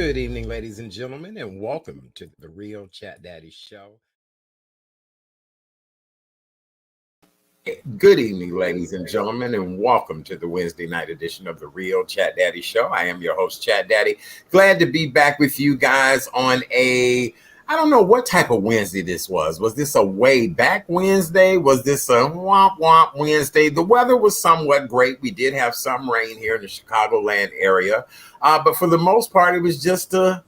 Good evening, ladies and gentlemen, and welcome to the Real Chat Daddy Show. Good evening, ladies and gentlemen, and welcome to the Wednesday night edition of the Real Chat Daddy Show. I am your host, Chat Daddy. Glad to be back with you guys on I don't know what type of Wednesday this was. Was this a way back Wednesday? Was this a womp womp Wednesday? The weather was somewhat great. We did have some rain here in the Chicagoland area. But for the most part, it was just Hump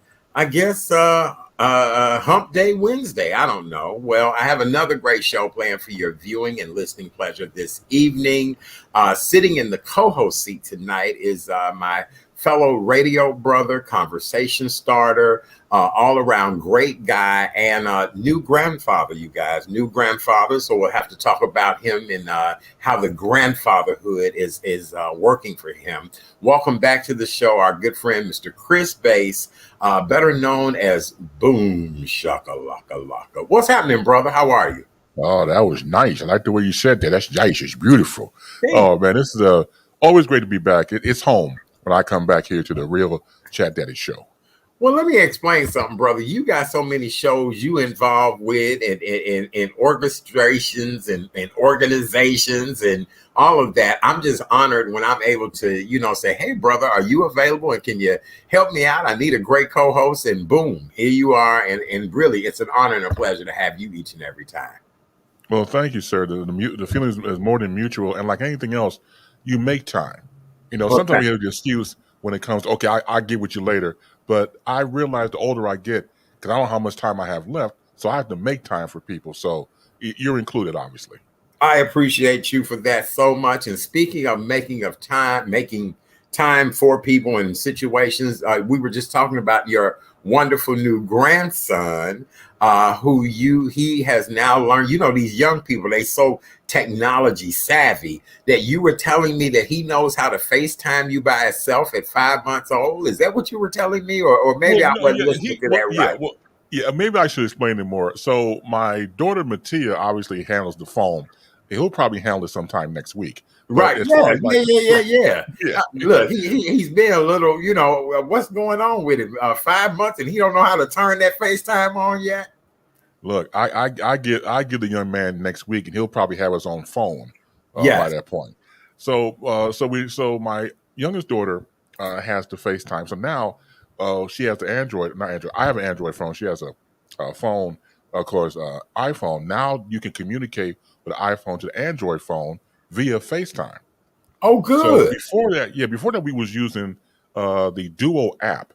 Day Wednesday. I don't know. Well, I have another great show planned for your viewing and listening pleasure this evening. Sitting in the co-host seat tonight is my fellow radio brother, conversation starter, all around great guy, and new grandfather, you guys, new grandfather. So we'll have to talk about him and how the grandfatherhood is working for him. Welcome back to the show, our good friend, Mr. Chris Bass, better known as Boom Shakalaka Laka. What's happening, brother? How are you? Oh, that was nice. I like the way you said that. That's nice. It's beautiful. Oh, man, this is always great to be back. It's home when I come back here to the Real Chat Daddy Show. Well, let me explain something, brother. You got so many shows you involved with and orchestrations and organizations and all of that. I'm just honored when I'm able to, say, hey, brother, are you available? And can you help me out? I need a great co-host. And boom, here you are. And really, it's an honor and a pleasure to have you each and every time. Well, thank you, sir. The feeling is more than mutual. And like anything else, you make time. Sometimes we have the excuse when it comes to, okay, I'll get with you later. But I realize the older I get, because I don't know how much time I have left, so I have to make time for people. So you're included, obviously. I appreciate you for that so much. And speaking of making time for people and situations, we were just talking about your wonderful new grandson, he has now learned. These young people, they so technology savvy that you were telling me that he knows how to FaceTime you by himself at 5 months old. Is that what you were telling me? Or maybe I wasn't listening to that right. Yeah, maybe I should explain it more. So my daughter, Mattia, obviously handles the phone. He'll probably handle it sometime next week. Right. Yeah. Look, he's been a little, what's going on with him? 5 months and he don't know how to turn that FaceTime on yet. Look, I get the young man next week and he'll probably have his own phone by that point. So my youngest daughter has the FaceTime. So now she has the Android, not Android. I have an Android phone. She has a phone, of course, iPhone. Now you can communicate with the iPhone to the Android phone via FaceTime. Oh, good. So before that we was using the Duo app.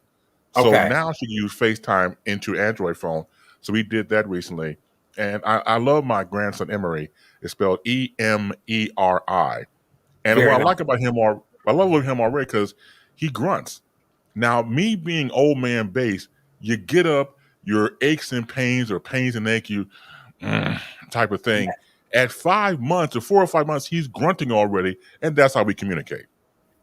So now she can use FaceTime into Android phone. So we did that recently. And I love my grandson Emery. It's spelled Emeri. And what I like about him, I love him already because he grunts. Now, me being old man Bass, you get up, your aches and pains or pains and ache you type of thing. At 5 months or 4 or 5 months, he's grunting already, and that's how we communicate.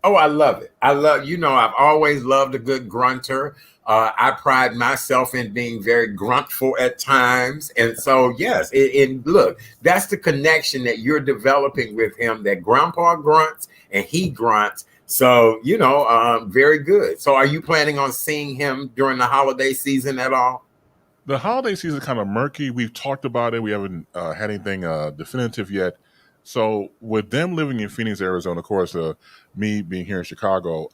Oh, I love it. I've always loved a good grunter. I pride myself in being very gruntful at times. And so, yes, and look, that's the connection that you're developing with him, that grandpa grunts and he grunts. So, very good. So are you planning on seeing him during the holiday season at all? The holiday season is kind of murky. We've talked about it. We haven't had anything definitive yet. So with them living in Phoenix, Arizona, of course, me being here in Chicago,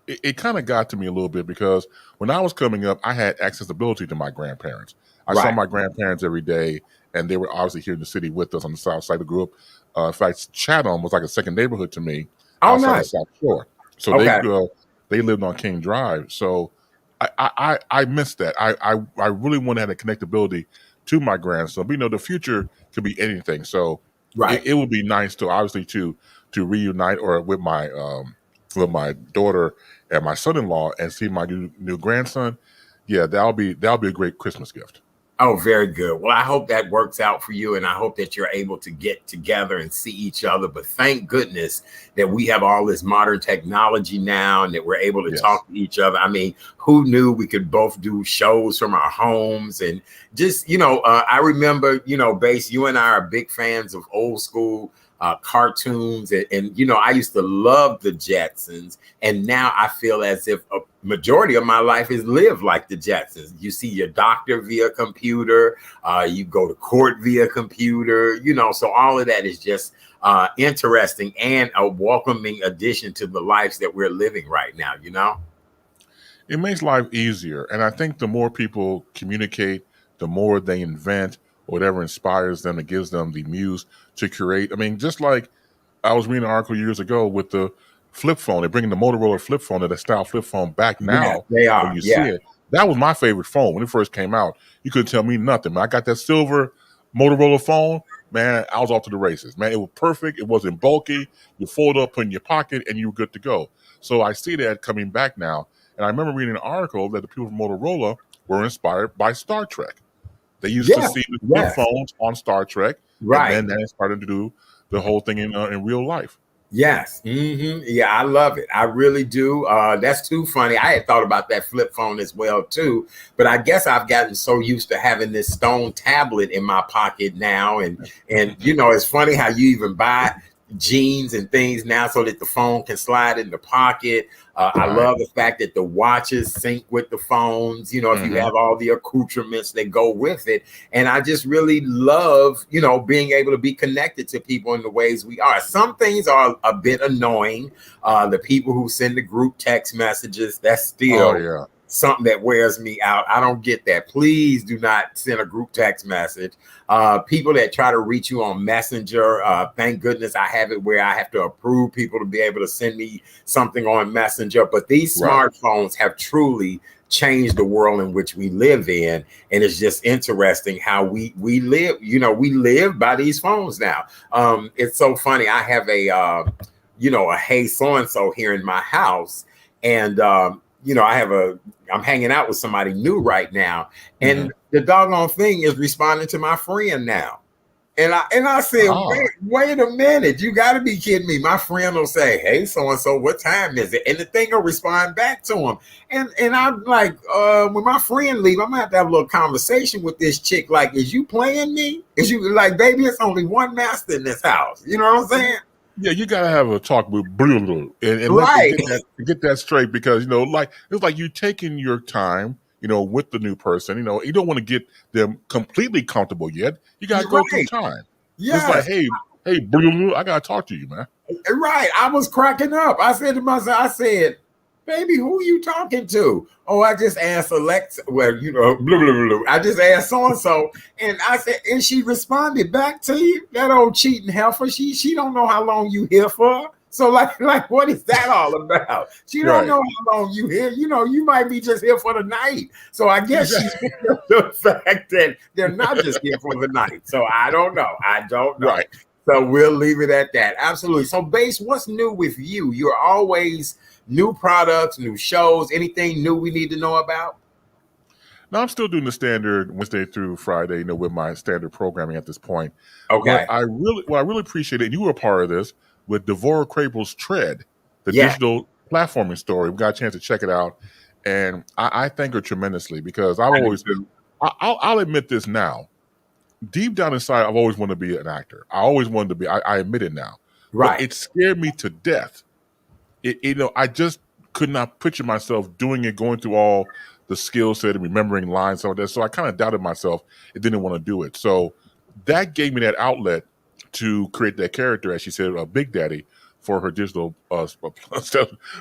it kind of got to me a little bit because when I was coming up, I had accessibility to my grandparents. I saw my grandparents every day, and they were obviously here in the city with us on the south side of the group. In fact, Chatham was like a second neighborhood to me outside the South Shore. So they lived on King Drive. So I missed that. I really want to have a connectability to my grandson. But, the future could be anything. So it would be nice to obviously to reunite or with my daughter and my son-in-law and see my new grandson. Yeah, that'll be a great Christmas gift. Oh, very good. Well, I hope that works out for you, and I hope that you're able to get together and see each other. But thank goodness that we have all this modern technology now and that we're able to talk to each other. I mean, who knew we could both do shows from our homes? And just, I remember, Bass, you and I are big fans of old school cartoons. And, you know, I used to love the Jetsons. And now I feel as if a majority of my life is lived like the Jetsons. You see your doctor via computer, you go to court via computer, you know, so all of that is just interesting and a welcoming addition to the lives that we're living right now, you know? It makes life easier. And I think the more people communicate, the more they invent, whatever inspires them, it gives them the muse to create. I mean, just like I was reading an article years ago with the flip phone. They're bringing the Motorola flip phone, the style flip phone back Yeah, now. they When are. you see Yeah. it, that was my favorite phone when it first came out. You couldn't tell me nothing. Man, I got that silver Motorola phone. Man, I was off to the races. Man, it was perfect. It wasn't bulky. You fold it up in your pocket and you were good to go. So I see that coming back now. And I remember reading an article that the people from Motorola were inspired by Star Trek. They used to Yeah. see the flip Yes. phones on Star Trek, and Right. then they started to do the whole thing in real life. Yes. Yeah, I love it. I really do. That's too funny. I had thought about that flip phone as well too, but I guess I've gotten so used to having this stone tablet in my pocket now, and you know, it's funny how you even buy jeans and things now so that the phone can slide in the pocket. I Right. love the fact that the watches sync with the phones, you know, if you Mhm. have all the accoutrements that go with it. And I just really love, you know, being able to be connected to people in the ways we are. Some things are a bit annoying. The people who send the group text messages, that's Oh still yeah. something that wears me out. I don't get that. Please do not send a group text message. People that try to reach you on Messenger, thank goodness I have it where I have to approve people to be able to send me something on Messenger. But these Right. smartphones have truly changed the world in which we live in. And it's just interesting how we live, you know, we live by these phones now. It's so funny. I have a, you know, a hey so-and-so here in my house. And, you know, I'm hanging out with somebody new right now. And Mhm. the doggone thing is responding to my friend now. And I said, Ah. wait a minute, you got to be kidding me. My friend will say, hey, so and so, what time is it? And the thing will respond back to him. And I'm like, when my friend leave, I'm gonna have to have a little conversation with this chick. Like, is you playing me? Is you like, baby? It's only one master in this house. You know what I'm saying? Yeah, you gotta have a talk with Bruno and let them Right. get that straight because you know, like it's like you taking your time, you know, with the new person. You know, you don't want to get them completely comfortable yet. You gotta You're go through right. time. Just like, Yes. hey, Bruno, I gotta talk to you, man. Right. I was cracking up. I said to myself, I said, baby, who are you talking to? Oh, I just asked Alexa. Well, you know, blah, blah, blah, blah. I just asked so-and-so. And I said, and she responded back to you, that old cheating heifer. She don't know how long you here for. So like what is that all about? She don't Right. know how long you here. You know, you might be just here for the night. So I guess she's Exactly. the fact that they're not just here for the night. So I don't know. I don't know. Right. So we'll leave it at that. Absolutely. So, Base, what's new with you? You're always new products, new shows, anything new we need to know about? Now I'm still doing the standard Wednesday through Friday, you know, with my standard programming at this point. But Okay. I really appreciate it. And you were a part of this with Devorah Crable's Tread, the Yeah. digital platforming story. We got a chance to check it out, and I thank her tremendously because I've I do always too. I'll admit this now. Deep down inside, I've always wanted to be an actor. I always wanted to be. I admit it now, but Right. it scared me to death. You know, I just could not picture myself doing it, going through all the skill set and remembering lines and all that. So I kind of doubted myself and didn't want to do it. So that gave me that outlet to create that character, as she said, Big Daddy, for her digital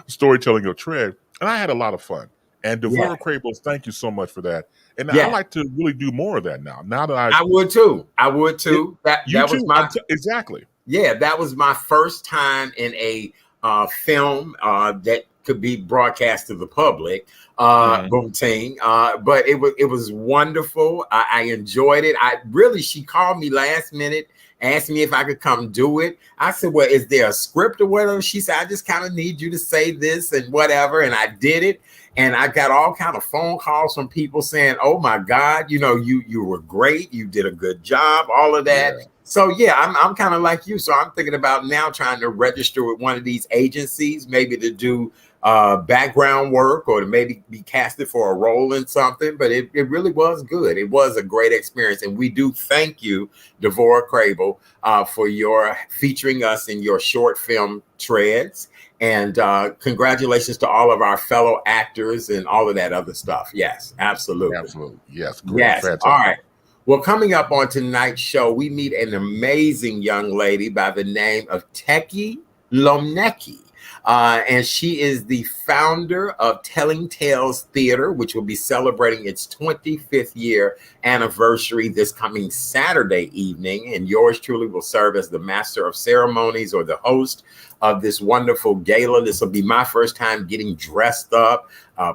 storytelling of Tread. And I had a lot of fun. And Yeah. Devorah Crabels, thank you so much for that. And I Yeah. like to really do more of that now. Now that I would too. I would it, too. That you that was too, my exactly. Yeah, that was my first time in a film that could be broadcast to the public. Mhm. Boom ting. But it was wonderful. I enjoyed it. She called me last minute, asked me if I could come do it. I said, well, is there a script or whatever? She said, I just kind of need you to say this and whatever. And I did it. And I got all kind of phone calls from people saying, oh my God, you know, you were great. You did a good job, all of that. Yeah. So yeah, I'm kind of like you. So I'm thinking about now trying to register with one of these agencies, maybe to do background work or to maybe be casted for a role in something. But it really was good. It was a great experience, and we do thank you, Devorah Crable, for your featuring us in your short film Treads. And congratulations to all of our fellow actors and all of that other stuff. Yes, absolutely. Absolutely. Yes. Great. Yes. All Fantastic. right. Well, coming up on tonight's show, we meet an amazing young lady by the name of Tekki Lomnicki. And she is the founder of Tellin Tales Theater, which will be celebrating its 25th year anniversary this coming Saturday evening. And yours truly will serve as the master of ceremonies or the host of this wonderful gala. This will be my first time getting dressed up,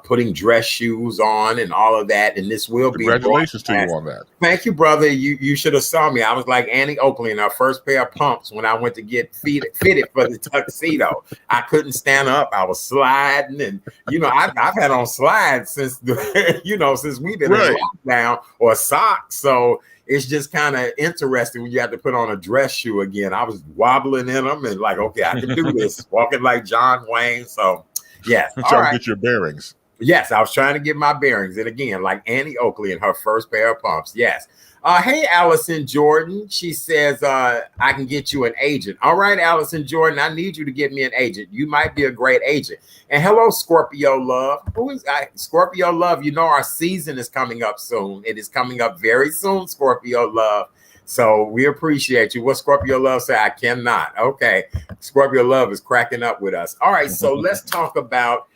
putting dress shoes on and all of that. And this will be Congratulations to you on that. Thank you, brother. You should have saw me. I was like Annie Oakley in our first pair of pumps when I went to get fitted for the tuxedo. I couldn't stand up. I was sliding, and I've had on slides since since we've been in lockdown or socks. So it's just kind of interesting when you have to put on a dress shoe again. I was wobbling in them and like, okay, I can do this. Walking like John Wayne. So yes, trying to get your bearings. Yes, I was trying to get my bearings. And again, like Annie Oakley in her first pair of pumps. Yes. Hey, Allison Jordan. She says, I can get you an agent. All right, Allison Jordan, I need you to get me an agent. You might be a great agent. And hello, Scorpio Love. Who is Scorpio Love? You know, our season is coming up soon. It is coming up very soon, Scorpio Love. So we appreciate you. What Scorpio Love say? I cannot. Okay. Scorpio Love is cracking up with us. All right. So let's talk about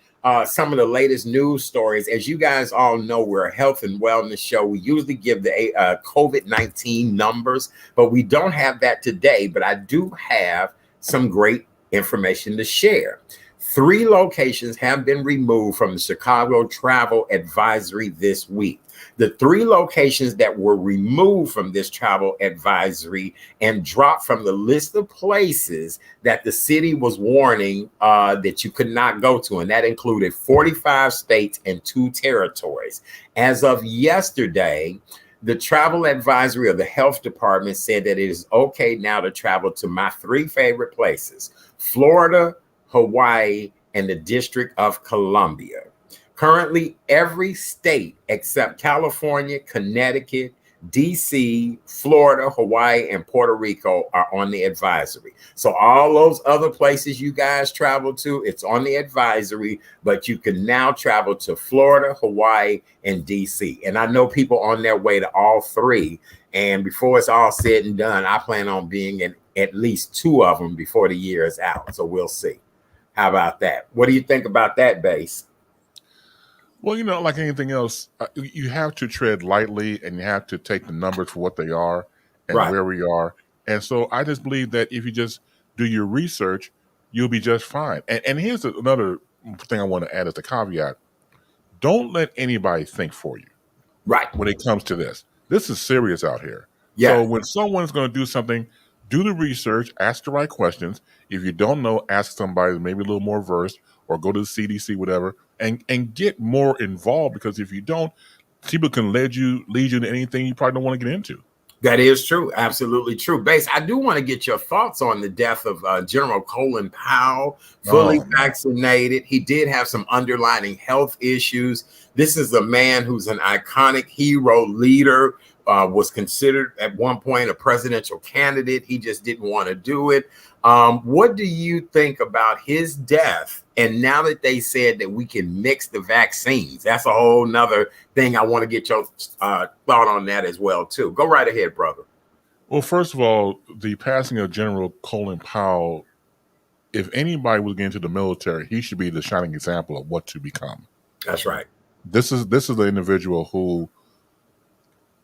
some of the latest news stories. As you guys all know, we're a health and wellness show. We usually give the COVID-19 numbers, but we don't have that today. But I do have some great information to share. 3 locations have been removed from the Chicago travel advisory this week. The 3 locations that were removed from this travel advisory and dropped from the list of places that the city was warning that you could not go to, and that included 45 states and 2 territories. As of yesterday, the travel advisory of the health department said that it is okay now to travel to my 3 favorite places: Florida, Hawaii, and the District of Columbia. Currently, every state except California, Connecticut, DC, Florida, Hawaii, and Puerto Rico are on the advisory. So all those other places you guys travel to, it's on the advisory, but you can now travel to Florida, Hawaii, and DC. And I know people on their way to all 3. And before it's all said and done, I plan on being in at least 2 of them before the year is out. So we'll see. How about that? What do you think about that, Base? Well, like anything else, you have to tread lightly and you have to take the numbers for what they are and where we are. And so I just believe that if you just do your research, you'll be just fine. And here's another thing I want to add as a caveat. Don't let anybody think for you. Right. When it comes to this. This is serious out here. Yeah. So when someone's going to do something, do the research, ask the right questions. If you don't know, ask somebody maybe a little more versed, or go to the CDC, whatever, and get more involved, because if you don't, people can lead you into anything you probably don't want to get into. That is true. Absolutely true. Base, I do want to get your thoughts on the death of General Colin Powell, fully vaccinated. He did have some underlying health issues. This is a man who's an iconic hero leader, was considered at one point a presidential candidate. He just didn't want to do it. What do you think about his death? And now that they said that we can mix the vaccines, that's a whole nother thing. I want to get your thought on that as well, too. Go right ahead, brother. Well, first of all, the passing of General Colin Powell, if anybody was getting into the military, he should be the shining example of what to become. That's right. This is the individual who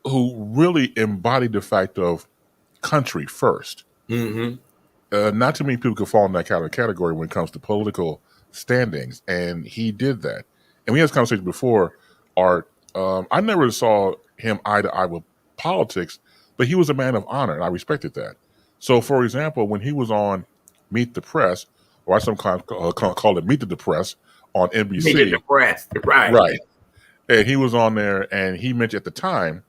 really embodied the fact of country first. Mm-hmm. Not too many people could fall in that kind of category when it comes to political standings, and he did that. And we had this conversation before, Art. I never saw him eye to eye with politics, but he was a man of honor, and I respected that. So, for example, when he was on Meet the Press, or I sometimes call it Meet the Press on NBC. Meet the Press, right. Right. And he was on there, and he mentioned at the time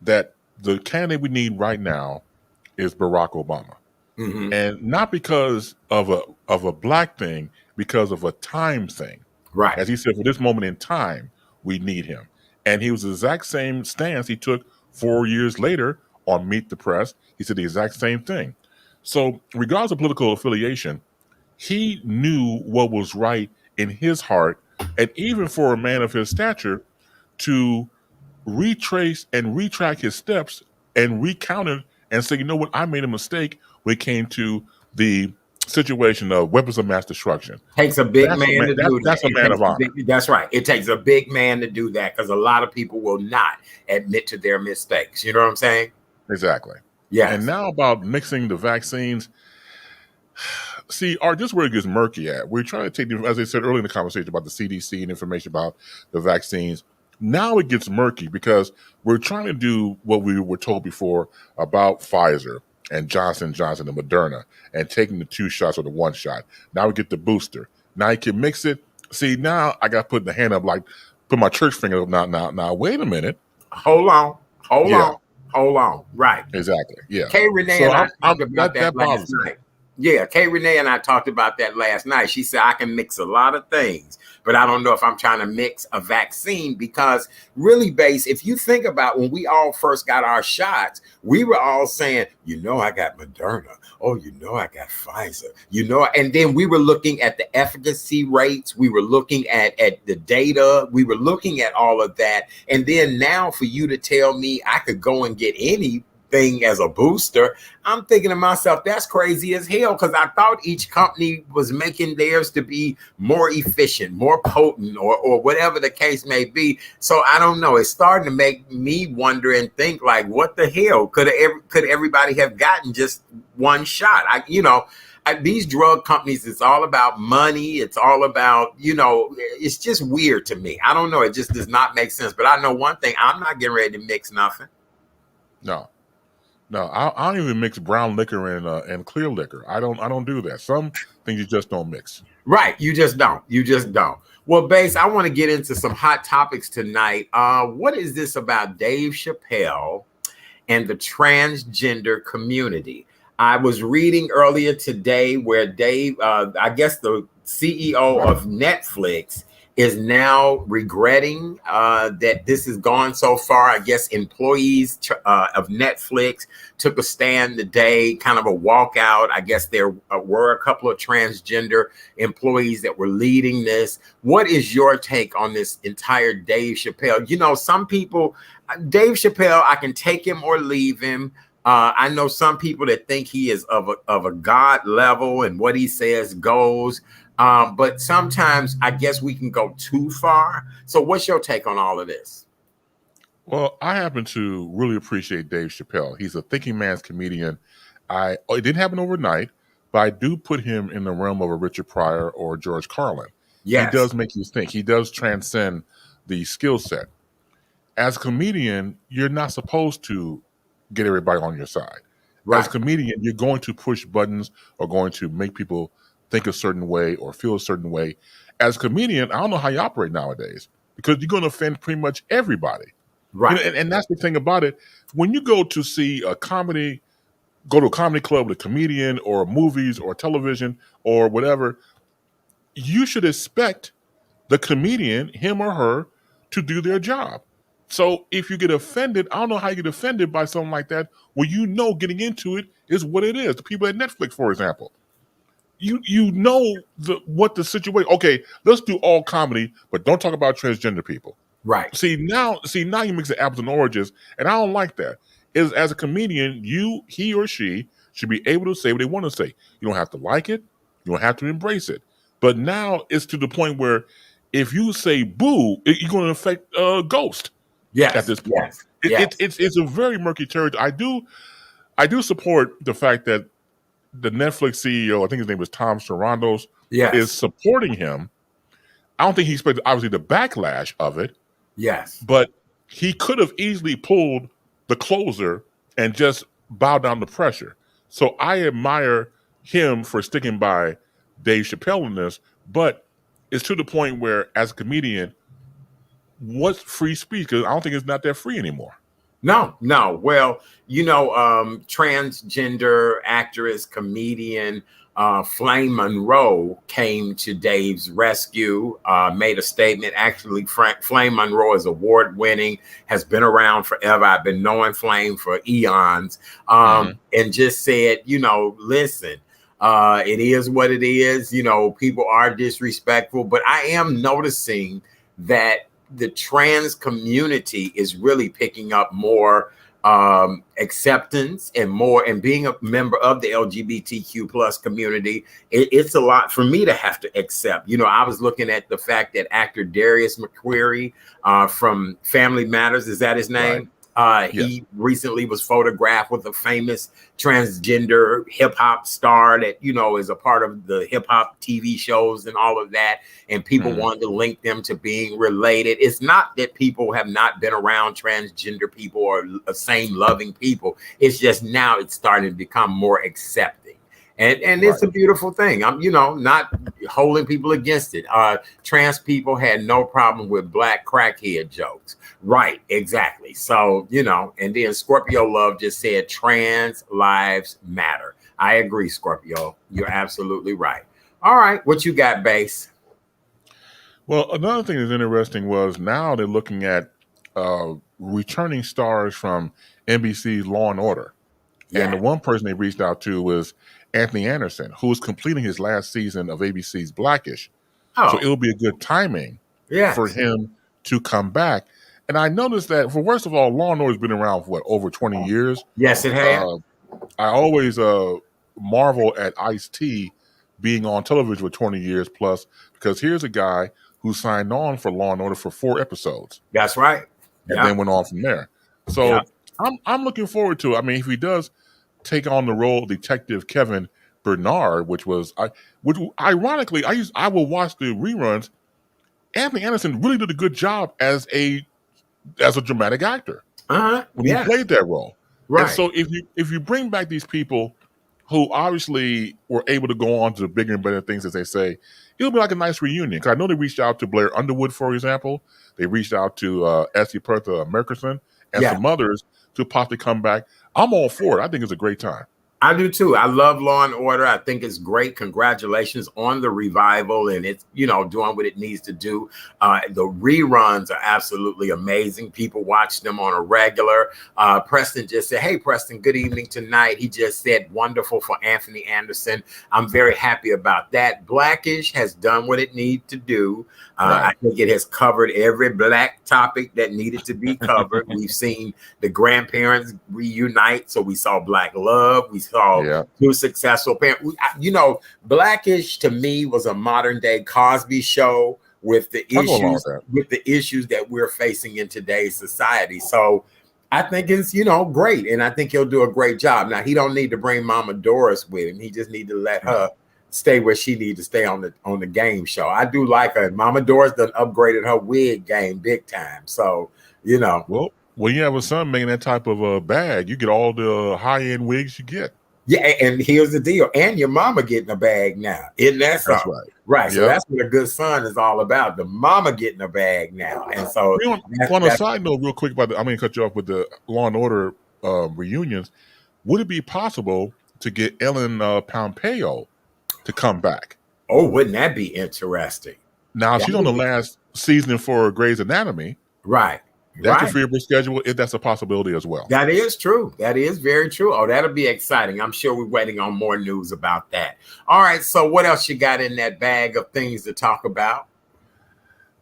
that the candidate we need right now is Barack Obama. Mm-hmm. And not because of a black thing, because of a time thing. Right. As he said, for this moment in time, we need him. And he was the exact same stance he took 4 years later on Meet the Press. He said the exact same thing. So, regardless of political affiliation, he knew what was right in his heart. And even for a man of his stature to retrace and retrack his steps and recount it and say, you know what, I made a mistake when it came to the situation of weapons of mass destruction. Takes a big man to do that. That's a man of honor. That's right. It takes a big man to do that because a lot of people will not admit to their mistakes. You know what I'm saying? Exactly. Yeah. And now about mixing the vaccines. See, Art, this is where it gets murky at. We're trying to take, as I said earlier in the conversation about the CDC and information about the vaccines. Now it gets murky because we're trying to do what we were told before about Pfizer and Johnson & Johnson and Moderna and taking the 2 shots or the 1 shot. Now we get the booster. Now you can mix it. See, now I got to put the hand up, like put my church finger up. Now, wait a minute. Hold on. Right. Exactly. Yeah. Kay Renee and I talked about that last night. Yeah, Kay Renee and I talked about that last night. She said, I can mix a lot of things, but I don't know if I'm trying to mix a vaccine because really, Base, if you think about when we all first got our shots, we were all saying, you know, I got Moderna. Oh, you know, I got Pfizer, you know, and then we were looking at the efficacy rates. We were looking at the data. We were looking at all of that. And then now for you to tell me I could go and get anything as a booster, I'm thinking to myself, that's crazy as hell, because I thought each company was making theirs to be more efficient, more potent, or whatever the case may be. So I don't know. It's starting to make me wonder and think, like, what the hell could everybody have gotten just 1 shot? These drug companies, it's all about money. It's all about, it's just weird to me. I don't know. It just does not make sense. But I know one thing, I'm not getting ready to mix nothing. No, I don't even mix brown liquor and clear liquor. I don't do that. Some things you just don't mix. Right. You just don't. Well, Base, I want to get into some hot topics tonight. What is this about Dave Chappelle and the transgender community? I was reading earlier today where Dave, I guess the CEO of Netflix, is now regretting that this has gone so far. I guess employees of Netflix took a stand today, kind of a walkout. I guess there were a couple of transgender employees that were leading this. What is your take on this entire Dave Chappelle? Some people, Dave Chappelle, I can take him or leave him. I know some people that think he is of a God level and what he says goes. But sometimes I guess we can go too far. So what's your take on all of this? Well, I happen to really appreciate Dave Chappelle. He's a thinking man's comedian. It didn't happen overnight, but I do put him in the realm of a Richard Pryor or George Carlin. Yes. He does make you think. He does transcend the skill set. As a comedian, you're not supposed to get everybody on your side. Right. As a comedian, you're going to push buttons or going to make people think a certain way or feel a certain way. As a comedian, I don't know how you operate nowadays because you're going to offend pretty much everybody. Right. And that's the thing about it. When you go to see a comedy, go to a comedy club with a comedian or movies or television or whatever, you should expect the comedian, him or her, to do their job. So if you get offended, I don't know how you get offended by something like that. Well, getting into it is what it is. The people at Netflix, for example. You know what the situation. Okay, let's do all comedy, but don't talk about transgender people. Right. See now you mix the apples and oranges, and I don't like that. As a comedian, he or she should be able to say what they want to say. You don't have to like it. You don't have to embrace it. But now it's to the point where if you say boo, you're going to affect Ghost. Yes. At this point, it's a very murky territory. I do support the fact that the Netflix CEO, I think his name was Tom Sarandos, is supporting him. I don't think he expected, obviously, the backlash of it. Yes. But he could have easily pulled the closer and just bowed down the pressure. So I admire him for sticking by Dave Chappelle in this, but it's to the point where, as a comedian, what's free speech? Because I don't think it's not that free anymore. No, no. Well, transgender actress, comedian Flame Monroe came to Dave's rescue, made a statement. Actually, Flame Monroe is award winning, has been around forever. I've been knowing Flame for eons, and just said, listen, it is what it is. People are disrespectful, but I am noticing that the trans community is really picking up more acceptance and being a member of the LGBTQ plus community. It's a lot for me to have to accept. I was looking at the fact that actor Darius McQuarrie from Family Matters, is that his name? Right. He recently was photographed with a famous transgender hip hop star that, is a part of the hip hop TV shows and all of that. And people wanted to link them to being related. It's not that people have not been around transgender people or same loving people. It's just now it's starting to become more accepting. And it's a beautiful thing. I'm, not holding people against it. Trans people had no problem with black crackhead jokes. Right, exactly. So, and then Scorpio Love just said trans lives matter. I agree, Scorpio. You're absolutely right. All right, what you got, Bass? Well, another thing that's interesting was now they're looking at returning stars from NBC's Law and Order. Yeah. And the one person they reached out to was Anthony Anderson, who is completing his last season of ABC's Blackish. Oh. So it'll be a good timing for him to come back. And I noticed that, first of all, Law and Order has been around for, over 20 years? Yes, it has. I always marvel at Ice-T being on television for 20 years plus, because here's a guy who signed on for Law and Order for 4 episodes. That's right. And then went on from there. So I'm looking forward to it. I mean, if he does take on the role of Detective Kevin Bernard, which ironically, I will watch the reruns. Anthony Anderson really did a good job as a dramatic actor when he played that role. Right. And so if you bring back these people who obviously were able to go on to bigger and better things, as they say, it'll be like a nice reunion. Because I know they reached out to Blair Underwood, for example. They reached out to Essie Pertha Merkerson and some others to possibly come back. I'm all for it. I think it's a great time. I do too. I love Law and Order. I think it's great. Congratulations on the revival, and it's, doing what it needs to do. The reruns are absolutely amazing. People watch them on a regular. Preston just said, "Hey, Preston, good evening tonight." He just said, "Wonderful for Anthony Anderson." I'm very happy about that. Blackish has done what it needs to do. I think it has covered every black topic that needed to be covered. We've seen the grandparents reunite. So we saw Black Love. We saw 2 successful parents. Blackish to me was a modern day Cosby show with the issues that we're facing in today's society. So I think it's, great. And I think he'll do a great job. Now, he don't need to bring Mama Doris with him. He just need to let her stay where she needs to stay on the game show. I do like her. Mama Doris done upgraded her wig game big time. So, Well, when you have a son making that type of a bag, you get all the high-end wigs you get. Yeah, and here's the deal. And your mama getting a bag now. Isn't that so? That's right. Right. So that's what a good son is all about. The mama getting a bag now. And so on a side note, real quick I'm going to cut you off with the Law and Order reunions. Would it be possible to get Ellen Pompeo to come back? Oh, wouldn't that be interesting? Now, she's on the last season for Grey's Anatomy. Right. That's a free schedule, if that's a possibility as well. That is true. That is very true. Oh, that'll be exciting. I'm sure we're waiting on more news about that. All right. So what else you got in that bag of things to talk about?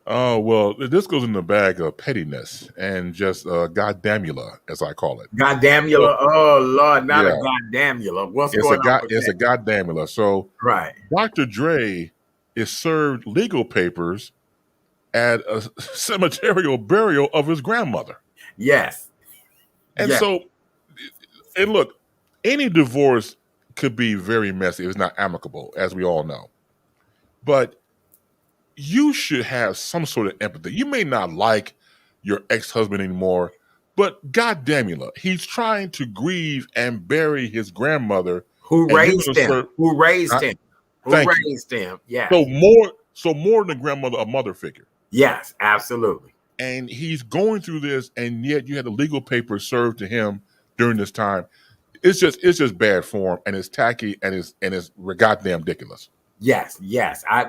Oh, well, this goes in the bag of pettiness and just goddamnula, as I call it. Goddamula. Oh, Lord, not a goddamula. What's going on? It's a goddamula. So Dr. Dre is served legal papers at a cemeterial burial of his grandmother. Yes. And so, and look, any divorce could be very messy. It's not amicable, as we all know. But you should have some sort of empathy. You may not like your ex-husband anymore, but goddamn, he's trying to grieve and bury his grandmother. Who raised him. Yeah. So more than a grandmother, a mother figure. Yes, absolutely. and he's going through this, and yet you had the legal papers served to him during this time. It's just bad form, and it's tacky, and it's goddamn ridiculous. Yes.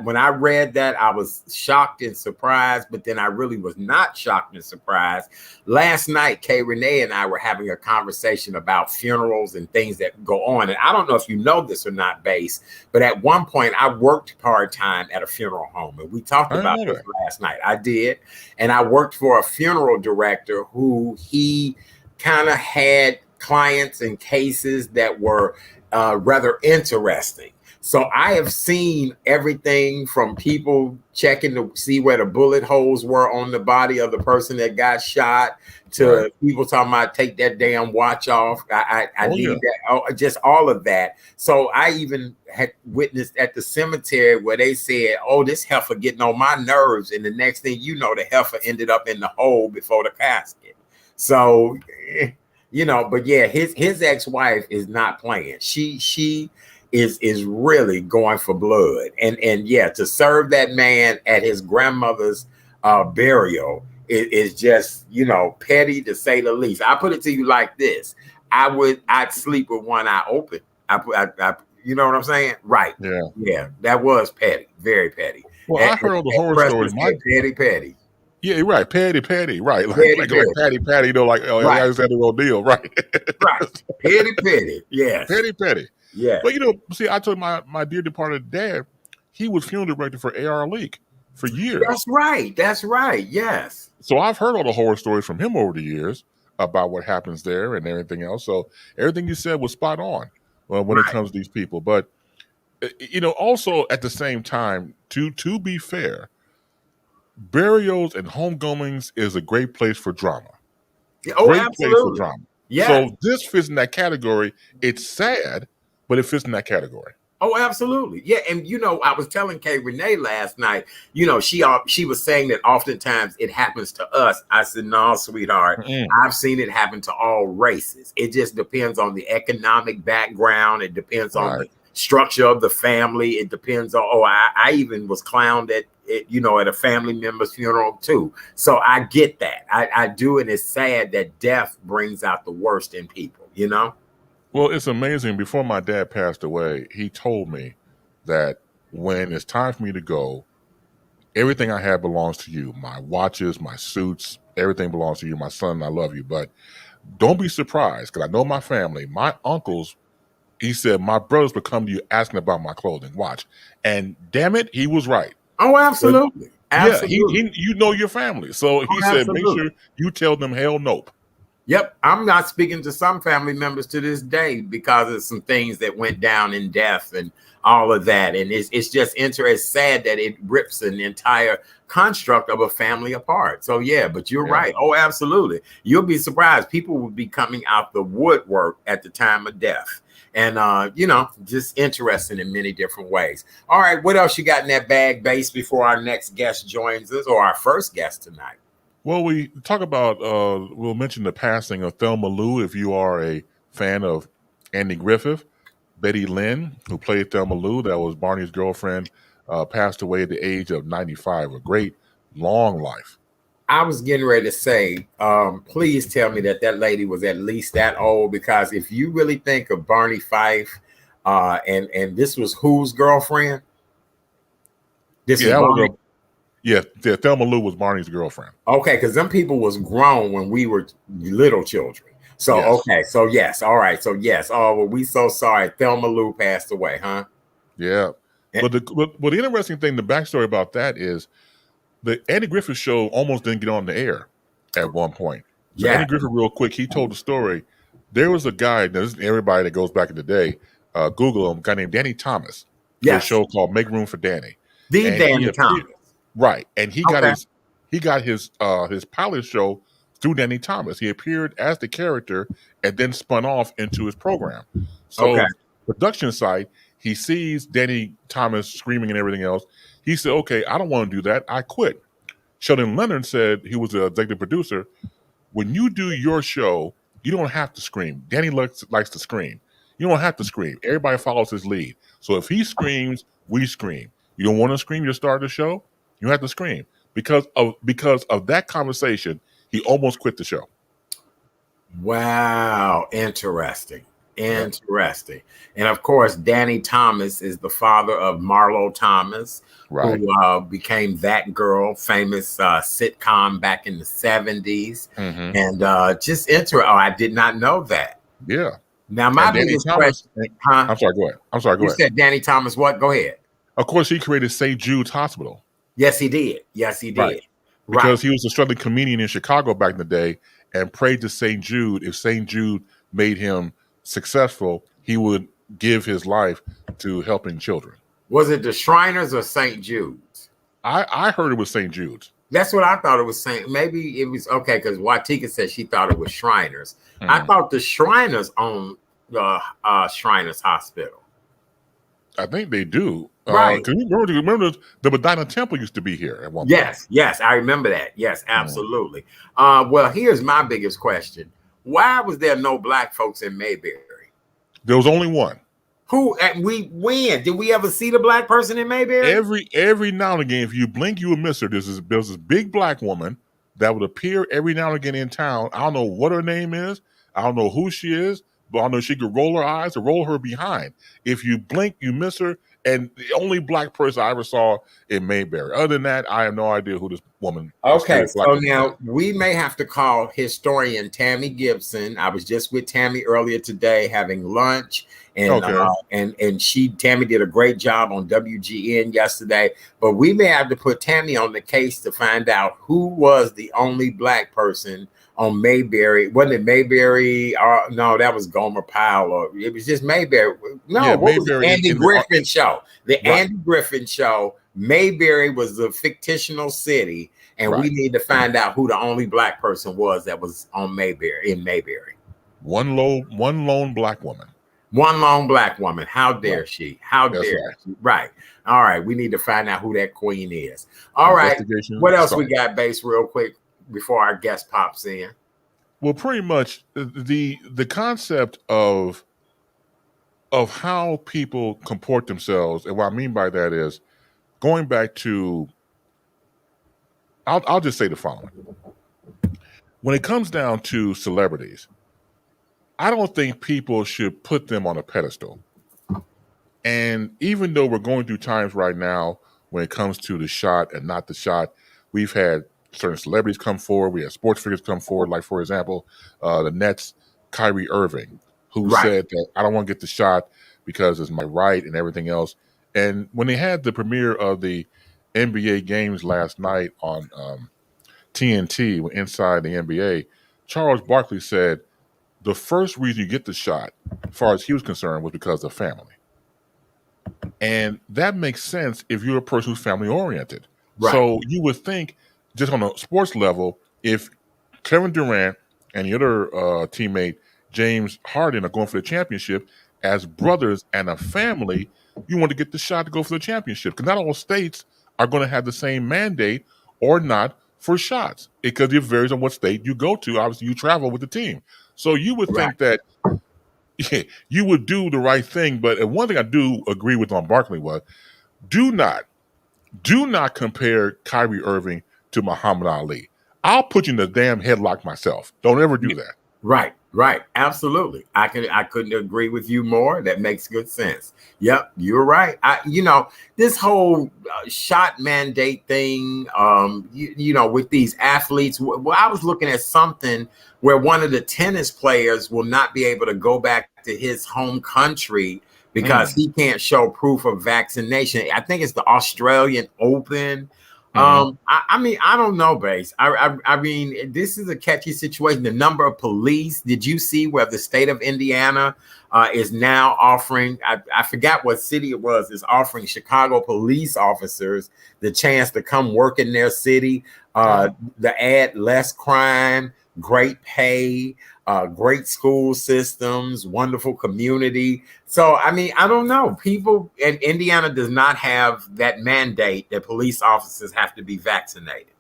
When I read that, I was shocked and surprised, but then I really was not shocked and surprised. Last night, Kay Renee and I were having a conversation about funerals and things that go on. And I don't know if you know this or not, Base, but at one point I worked part-time at a funeral home, and we talked about this last night. I did. And I worked for a funeral director who he kind of had clients and cases that were rather interesting. So I have seen everything from people checking to see where the bullet holes were on the body of the person that got shot to people talking about take that damn watch off. I need that, just all of that. So I even had witnessed at the cemetery where they said, oh, this heifer getting on my nerves. And the next thing you know, the heifer ended up in the hole before the casket. So, you know, but yeah, his ex-wife is not playing. She is really going for blood. And yeah, to serve that man at his grandmother's burial is just, you know, petty to say the least. I put it to you like this. I'd sleep with one eye open. I you know what I'm saying? Right. Yeah. That was petty. Very petty. Well, I heard the horror stories. Petty. Yeah, right. Petty, right. Like patty, you know, like Alexander O'Neal, right? Right. Petty. Yes. Petty. Yeah. But, you know, see, I told my dear departed dad, he was funeral director for A.R. Leak for years. That's right. Yes. So I've heard all the horror stories from him over the years about what happens there and everything else. So everything you said was spot on when it comes to these people. But, you know, also at the same time, to be fair, burials and homegoings is a great place for drama. Absolutely. Place for drama. Yeah. So this fits in that category. It's sad, but it fits in that category. Oh, absolutely. Yeah. And, you know, I was telling Kay Renee last night, you know, she was saying that oftentimes it happens to us. I said, no, sweetheart, I've seen it happen to all races. It just depends on the economic background. It depends on the structure of the family. It depends on, I even was clowned at it, you know, at a family member's funeral too. So I get that. I do. And it's sad that death brings out the worst in people, you know? Well, it's amazing. Before my dad passed away, he told me that when it's time for me to go, everything I have belongs to you. My watches, my suits, everything belongs to you. My son, I love you. But don't be surprised, because I know my family, my uncles, he said, my brothers would come to you asking about my clothing. Watch. And damn it, he was right. Oh, absolutely. Yeah, you know your family. So he said, make sure you tell them hell nope. Yep. I'm not speaking to some family members to this day because of some things that went down in death and all of that. And it's just interesting. It's sad that it rips an entire construct of a family apart. So, yeah, but you're right. Oh, absolutely. You'll be surprised. People will be coming out the woodwork at the time of death. And, you know, just interesting in many different ways. All right. What else you got in that bag, Base, before our next guest joins us, or our first guest tonight? Well, we talk about, we'll mention the passing of Thelma Lou. If you are a fan of Andy Griffith, Betty Lynn, who played Thelma Lou, that was Barney's girlfriend, passed away at the age of 95. A great, long life. I was getting ready to say, please tell me that lady was at least that old, because if you really think of Barney Fife, and this was whose girlfriend? Yeah, Thelma Lou was Barney's girlfriend. Okay, because them people was grown when we were little children. So, okay, so yes, all right, so yes. Oh, well, we so sorry. Thelma Lou passed away, huh? Yeah. But the interesting thing, the backstory about that is the Andy Griffith show almost didn't get on the air at one point. So Andy Griffith, real quick, he told the story. There was a guy, this is everybody that goes back in the day, Google him, a guy named Danny Thomas. Yes. A show called Make Room for Danny. Danny Thomas. Right, and he got his pilot show through Danny Thomas. He appeared as the character and then spun off into his program. So production side, he sees Danny Thomas screaming and everything else. He said, "Okay, I don't want to do that. I quit." Sheldon Leonard said, he was the executive producer, "When you do your show, you don't have to scream. Danny likes to scream. You don't have to scream. Everybody follows his lead. So if he screams, we scream. You don't want to scream, you start the show. You have to scream. because of that conversation, he almost quit the show. Wow, interesting. Yeah. Interesting. And of course, Danny Thomas is the father of Marlo Thomas, Right. who became That Girl, famous sitcom back in the 70s. Mm-hmm. And just interesting. Oh, I did not know that. Yeah. Now, my And Danny biggest Thomas, question, huh? I'm sorry, go ahead. I'm sorry, go You ahead. said Danny Thomas, what? Go ahead. Of course, he created St. Jude's Hospital. Yes, he did. Yes, he Right. did. Because Right. he was a struggling comedian in Chicago back in the day and prayed to St. Jude. If St. Jude made him successful, he would give his life to helping children. Was it the Shriners or St. Jude's? I heard it was St. Jude's. That's what I thought it was saying. Maybe it was okay because Watika said she thought it was Shriners. Mm. I thought the Shriners owned Shriners Hospital. I think they do. Right. Remember the Medina Temple used to be here at one point. Yes, I remember that. Yes, absolutely. Well, here's my biggest question. Why was there no black folks in Mayberry? There was only one. Who and when did we ever see the black person in Mayberry? Every now and again, if you blink, you will miss her. There's this big black woman that would appear every now and again in town. I don't know what her name is. I don't know who she is, but I know she could roll her eyes or roll her behind. If you blink, you miss her. And the only black person I ever saw in Mayberry. Other than that, I have no idea who this woman is. Okay, so now we may have to call historian Tammy Gibson. I was just with Tammy earlier today having lunch, and Tammy did a great job on WGN yesterday. But we may have to put Tammy on the case to find out who was the only black person on Mayberry. Wasn't it Mayberry? No, that was Gomer Powell. Or it was just Mayberry. No, Yeah, what was Mayberry the Andy Griffin show? The Right. Andy Griffin show. Mayberry was a fictional city, and Right. we need to find out who the only black person was that was on Mayberry, in Mayberry. One lone black woman. One lone black woman. How dare she? How That's dare right. she? Right. All right. We need to find out who that queen is. All right. What else we got, Base, real quick before our guest pops in? Well, pretty much the concept of how people comport themselves, and what I mean by that is going back to, I'll just say the following. When it comes down to celebrities, I don't think people should put them on a pedestal. And even though we're going through times right now when it comes to the shot and not the shot, we've had certain celebrities come forward. We had sports figures come forward, like, for example, the Nets' Kyrie Irving, who said that I don't want to get the shot because it's my right and everything else. And when they had the premiere of the NBA games last night on TNT, inside the NBA, Charles Barkley said the first reason you get the shot, as far as he was concerned, was because of family. And that makes sense if you're a person who's family oriented. Right. So you would think, just on a sports level, if Kevin Durant and the other teammate, James Harden, are going for the championship, as brothers and a family, you want to get the shot to go for the championship. Because not all states are going to have the same mandate or not for shots. Because it varies on what state you go to. Obviously, you travel with the team. So you would think that you would do the right thing. But one thing I do agree with on Barkley was, do not compare Kyrie Irving to Muhammad Ali. I'll put you in the damn headlock myself. Don't ever do that. Right. Absolutely. I couldn't agree with you more. That makes good sense. Yep, you're right. This whole shot mandate thing, with these athletes, well, I was looking at something where one of the tennis players will not be able to go back to his home country because he can't show proof of vaccination. I think it's the Australian Open. I don't know, Base. I mean, this is a catchy situation. The number of police. Did you see where the state of Indiana is now offering? I forgot what city it was. Is offering Chicago police officers the chance to come work in their city. The ad: less crime, great pay, great school systems, wonderful community. So, I mean, I don't know. People in Indiana does not have that mandate that police officers have to be vaccinated.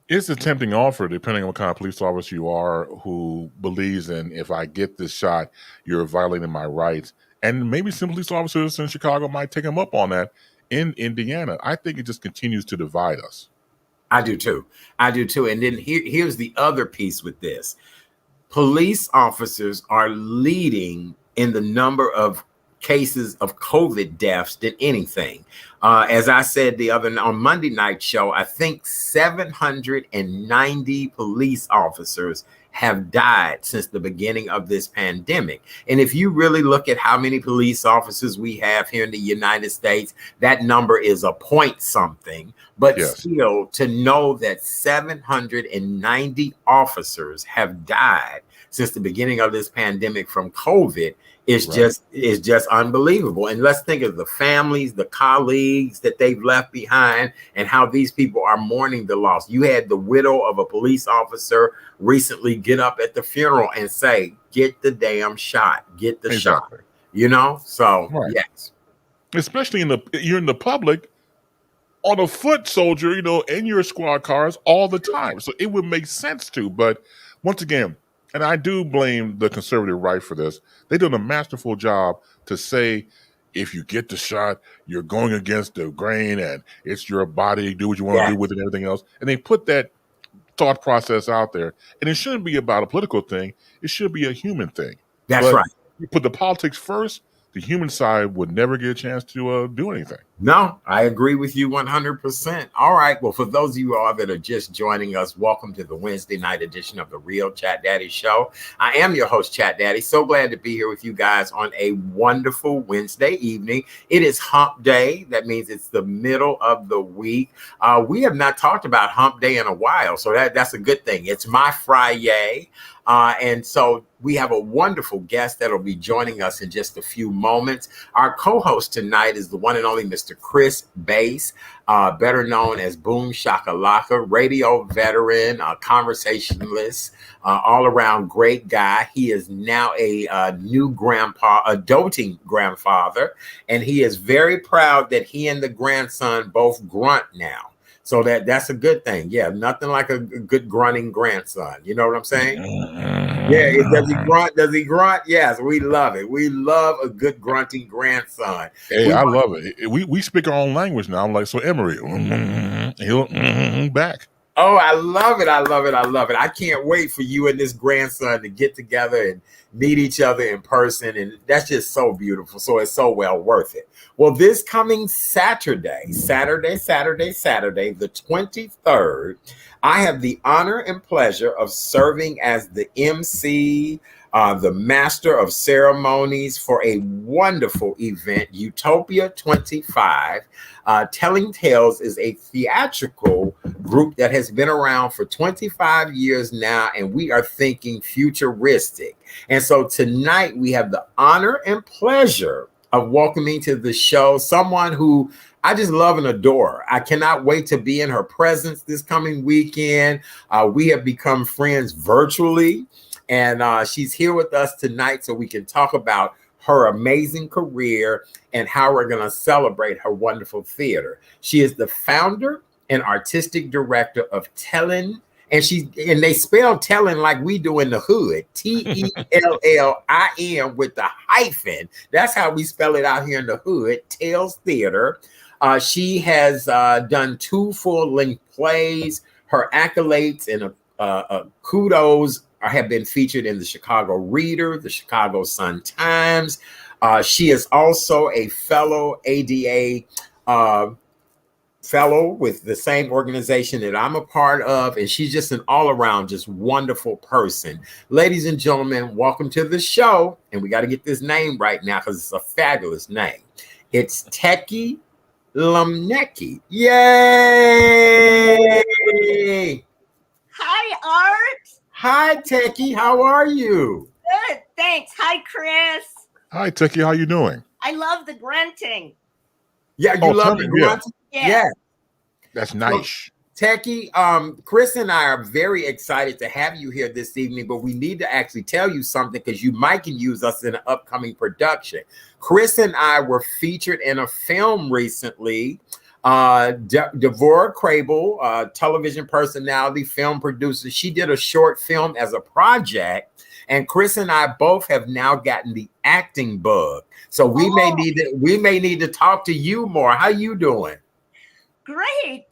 It's a tempting offer, depending on what kind of police officer you are, who believes in, if I get this shot, you're violating my rights. And maybe some police officers in Chicago might take him up on that in Indiana. I think it just continues to divide us. I do too. I do too. And then here's the other piece with this. Police officers are leading in the number of cases of COVID deaths than anything. As I said on Monday night show, I think 790 police officers have died since the beginning of this pandemic. And if you really look at how many police officers we have here in the United States, that number is a point something. But Yes. Still, to know that 790 officers have died since the beginning of this pandemic from COVID is just unbelievable. And let's think of the families, the colleagues that they've left behind, and how these people are mourning the loss. You had the widow of a police officer recently get up at the funeral and say, "Get the damn shot, get the shot." You know, so yes. Especially you're in the public on a foot soldier, you know, in your squad cars all the time. So it would make sense to. But once again, and I do blame the conservative right for this, they did a masterful job to say, if you get the shot, you're going against the grain and it's your body, do what you want to do with it and everything else. And they put that thought process out there. And it shouldn't be about a political thing. It should be a human thing. That's right. You put the politics first, the human side would never get a chance to do anything. No, I agree with you 100%. All right. Well, for those of you all that are just joining us, welcome to the Wednesday night edition of the Real Chat Daddy Show. I am your host, Chat Daddy. So glad to be here with you guys on a wonderful Wednesday evening. It is Hump Day. That means it's the middle of the week. We have not talked about Hump Day in a while, so that's a good thing. It's my Friday. And so we have a wonderful guest that'll be joining us in just a few moments. Our co-host tonight is the one and only Mr. Chris Bass, better known as Boom Shakalaka, radio veteran, conversationalist, all-around great guy. He is now a new grandpa, adulting grandfather, and he is very proud that he and the grandson both grunt now. So that's a good thing. Yeah, nothing like a good grunting grandson. You know what I'm saying? Yeah. Does he grunt? Does he grunt? Yes, we love it. We love a good grunting grandson. Hey, I love it. We speak our own language now. I'm like, so Emery, he'll back. Oh, I love it. I love it. I love it. I can't wait for you and this grandson to get together and meet each other in person. And that's just so beautiful. So it's so well worth it. Well, this coming Saturday, the 23rd, I have the honor and pleasure of serving as the MC, the master of ceremonies for a wonderful event, Utopia 25. Tellin Tales is a theatrical group that has been around for 25 years now, and we are thinking futuristic. And so tonight we have the honor and pleasure of welcoming to the show someone who I just love and adore. I cannot wait to be in her presence this coming weekend. We have become friends virtually, and she's here with us tonight so we can talk about her amazing career and how we're going to celebrate her wonderful theater. She is the founder and artistic director of Tellin, and they spell Tellin like we do in the hood, Tellin with the hyphen. That's how we spell it out here in the hood, Tales Theater. She has done 2 full-length plays. Her accolades and kudos have been featured in the Chicago Reader, the Chicago Sun-Times. She is also a fellow ADA fellow with the same organization that I'm a part of, and she's just an all-around just wonderful person. Ladies and gentlemen, welcome to the show, and we got to get this name right now because it's a fabulous name. It's Tekki Lomnicki. Yay! Hi, Art. Hi, Tekki. How are you? Good, thanks. Hi, Chris. Hi, Tekki. How you doing? I love the grunting. Yeah, you love the grunting? Yeah. That's nice. So, Tekki, Chris and I are very excited to have you here this evening, but we need to actually tell you something because you might can use us in an upcoming production. Chris and I were featured in a film recently. Devorah Crable, television personality, film producer. She did a short film as a project, And Chris and I both have now gotten the acting bug. So we may need to talk to you more. How you doing? Great.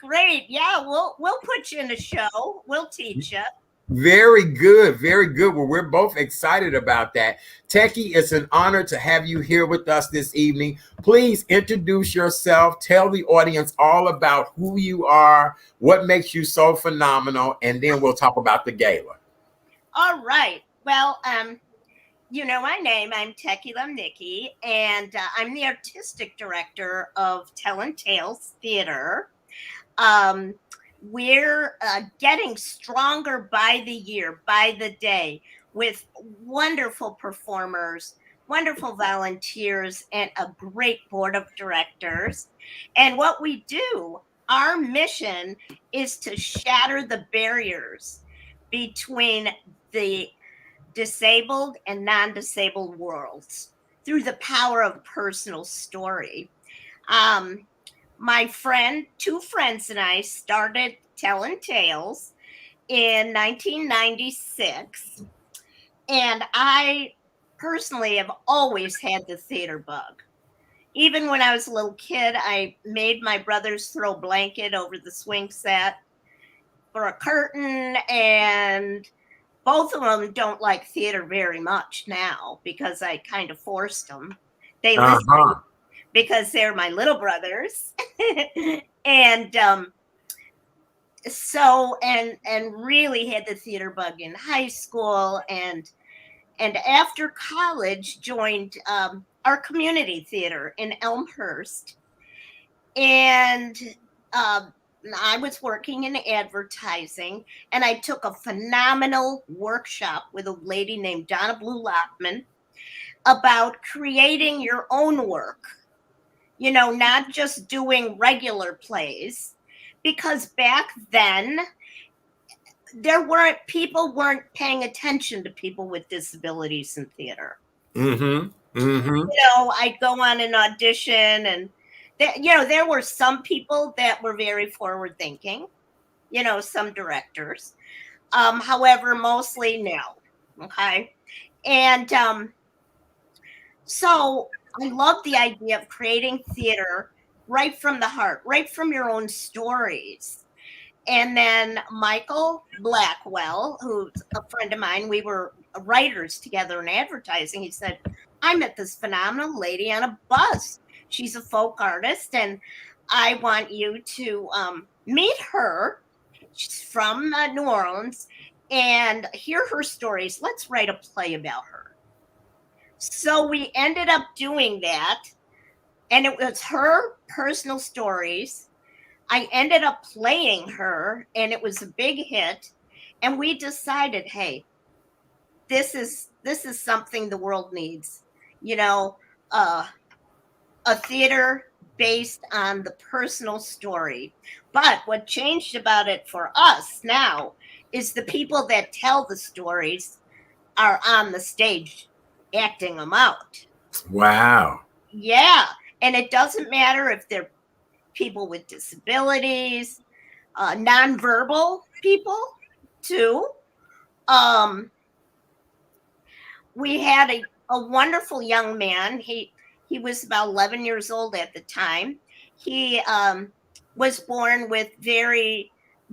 Yeah, we'll put you in a show. We'll teach you. Very good. Well, we're both excited about that. Tekki, it's an honor to have you here with us this evening. Please introduce yourself. Tell the audience all about who you are, what makes you so phenomenal, and then we'll talk about the gala. All right. Well, you know my name. I'm Tekki Lomnicki, and I'm the artistic director of Tellin Tales Theater. We're getting stronger by the year, by the day, with wonderful performers, wonderful volunteers, and a great board of directors. And what we do, our mission is to shatter the barriers between the disabled and non-disabled worlds through the power of personal story. My two friends and I started Tellin Tales in 1996. And I personally have always had the theater bug. Even when I was a little kid, I made my brothers throw a blanket over the swing set for a curtain. And both of them don't like theater very much now because I kind of forced them. They listen because they're my little brothers. And really had the theater bug in high school, and after college joined our community theater in Elmhurst. And I was working in advertising, and I took a phenomenal workshop with a lady named Donna Blue Lockman about creating your own work. You know, not just doing regular plays, because back then people weren't paying attention to people with disabilities in theater. You know, I'd go on an audition, and there were some people that were very forward thinking, some directors. However, mostly no. Okay. And so I love the idea of creating theater right from the heart, right from your own stories. And then Michael Blackwell, who's a friend of mine, we were writers together in advertising. He said, I met this phenomenal lady on a bus. She's a folk artist, and I want you to meet her. She's from New Orleans, and hear her stories. Let's write a play about her. So we ended up doing that, and it was her personal stories. I ended up playing her, and it was a big hit. And we decided, hey, this is something the world needs. A theater based on the personal story. But what changed about it for us now is the people that tell the stories are on the stage acting them out. Wow. Yeah. And it doesn't matter if they're people with disabilities, nonverbal people too. We had a wonderful young man. He was about 11 years old at the time. He was born with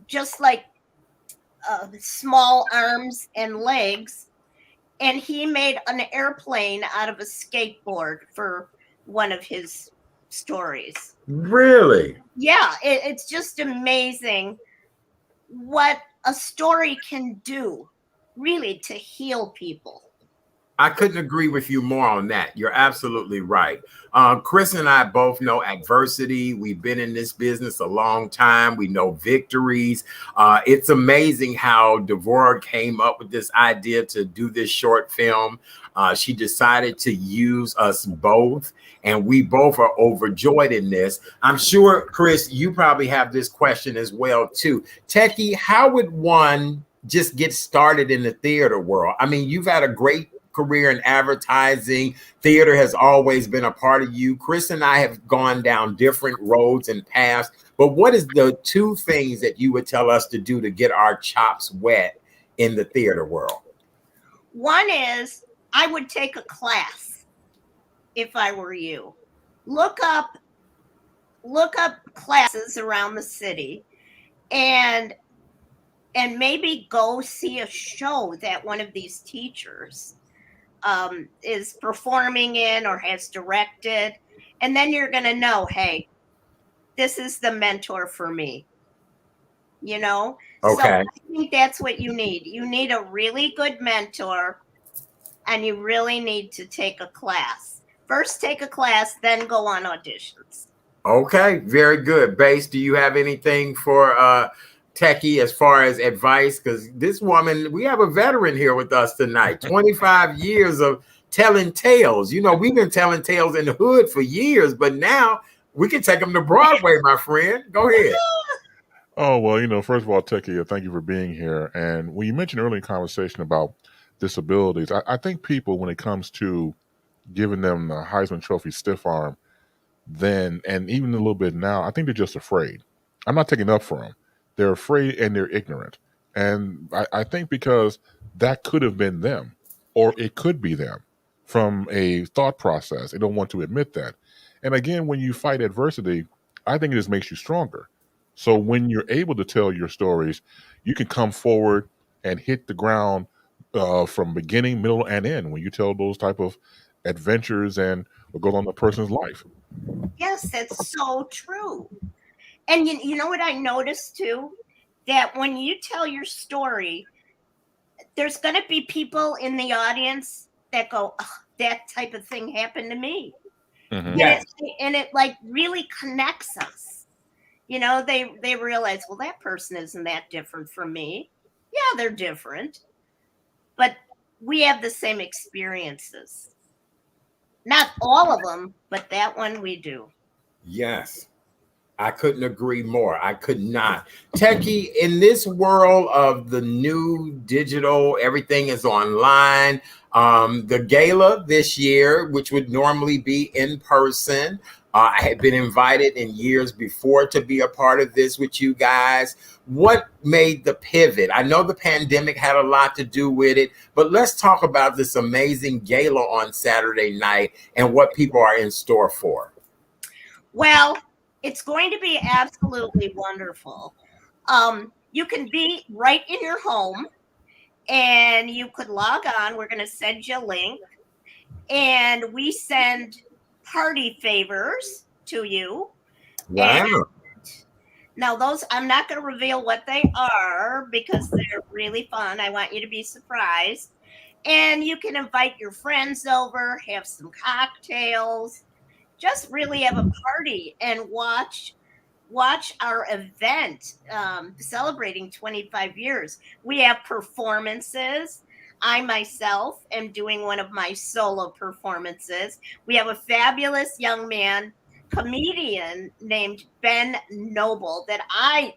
just like small arms and legs. And he made an airplane out of a skateboard for one of his stories. Really? Yeah, it's just amazing what a story can do, really, to heal people. I couldn't agree with you more on that. You're absolutely right. Chris and I both know adversity. We've been in this business a long time. We know victories. It's amazing how Devorah came up with this idea to do this short film. She decided to use us both, and we both are overjoyed in this. I'm sure, Chris, you probably have this question as well, too. Tekki, how would one just get started in the theater world? I mean, you've had a great career in advertising. Theater has always been a part of you. Chris and I have gone down different roads and paths, but what is the two things that you would tell us to do to get our chops wet in the theater world? One is I would take a class if I were you. Look up classes around the city and maybe go see a show that one of these teachers is performing in or has directed. And then you're going to know, hey, this is the mentor for me. You know? So Okay. I think that's what you need. You need a really good mentor, and you really need to take a class. First take a class, then go on auditions. Okay, very good. Base, do you have anything for Tekki as far as advice? Because this woman, we have a veteran here with us tonight. 25 years of telling tales. You know, we've been telling tales in the hood for years, but now we can take them to Broadway, my friend. Go ahead. Oh, well, first of all, Tekki, thank you for being here. And when you mentioned earlier in the conversation about disabilities, I think people, when it comes to giving them the Heisman Trophy stiff arm, then, and even a little bit now, I think they're just afraid. I'm not taking up for them. They're afraid and they're ignorant. And I think because that could have been them, or it could be them from a thought process. They don't want to admit that. And again, when you fight adversity, I think it just makes you stronger. So when you're able to tell your stories, you can come forward and hit the ground from beginning, middle, and end when you tell those type of adventures and what goes on in a person's life. Yes, that's so true. And you know what I noticed too? That when you tell your story, there's going to be people in the audience that go, oh, that type of thing happened to me. Mm-hmm. Yes. And it like really connects us. You know, they realize, well, that person isn't that different from me. Yeah, they're different, but we have the same experiences. Not all of them, but that one we do. Yes. I couldn't agree more. I could not. Tekki, in this world of the new digital, everything is online. The gala this year, which would normally be in person, I had been invited in years before to be a part of this with you guys. What made the pivot? I know the pandemic had a lot to do with it, but let's talk about this amazing gala on Saturday night and what people are in store for. Well, it's going to be absolutely wonderful. You can be right in your home and you could log on. We're going to send you a link, and we send party favors to you. Wow. And now those, I'm not going to reveal what they are because they're really fun. I want you to be surprised. And you can invite your friends over, have some cocktails, just really have a party and watch our event celebrating 25 years. We have performances. I myself am doing one of my solo performances. We have a fabulous young man comedian named Ben Noble that I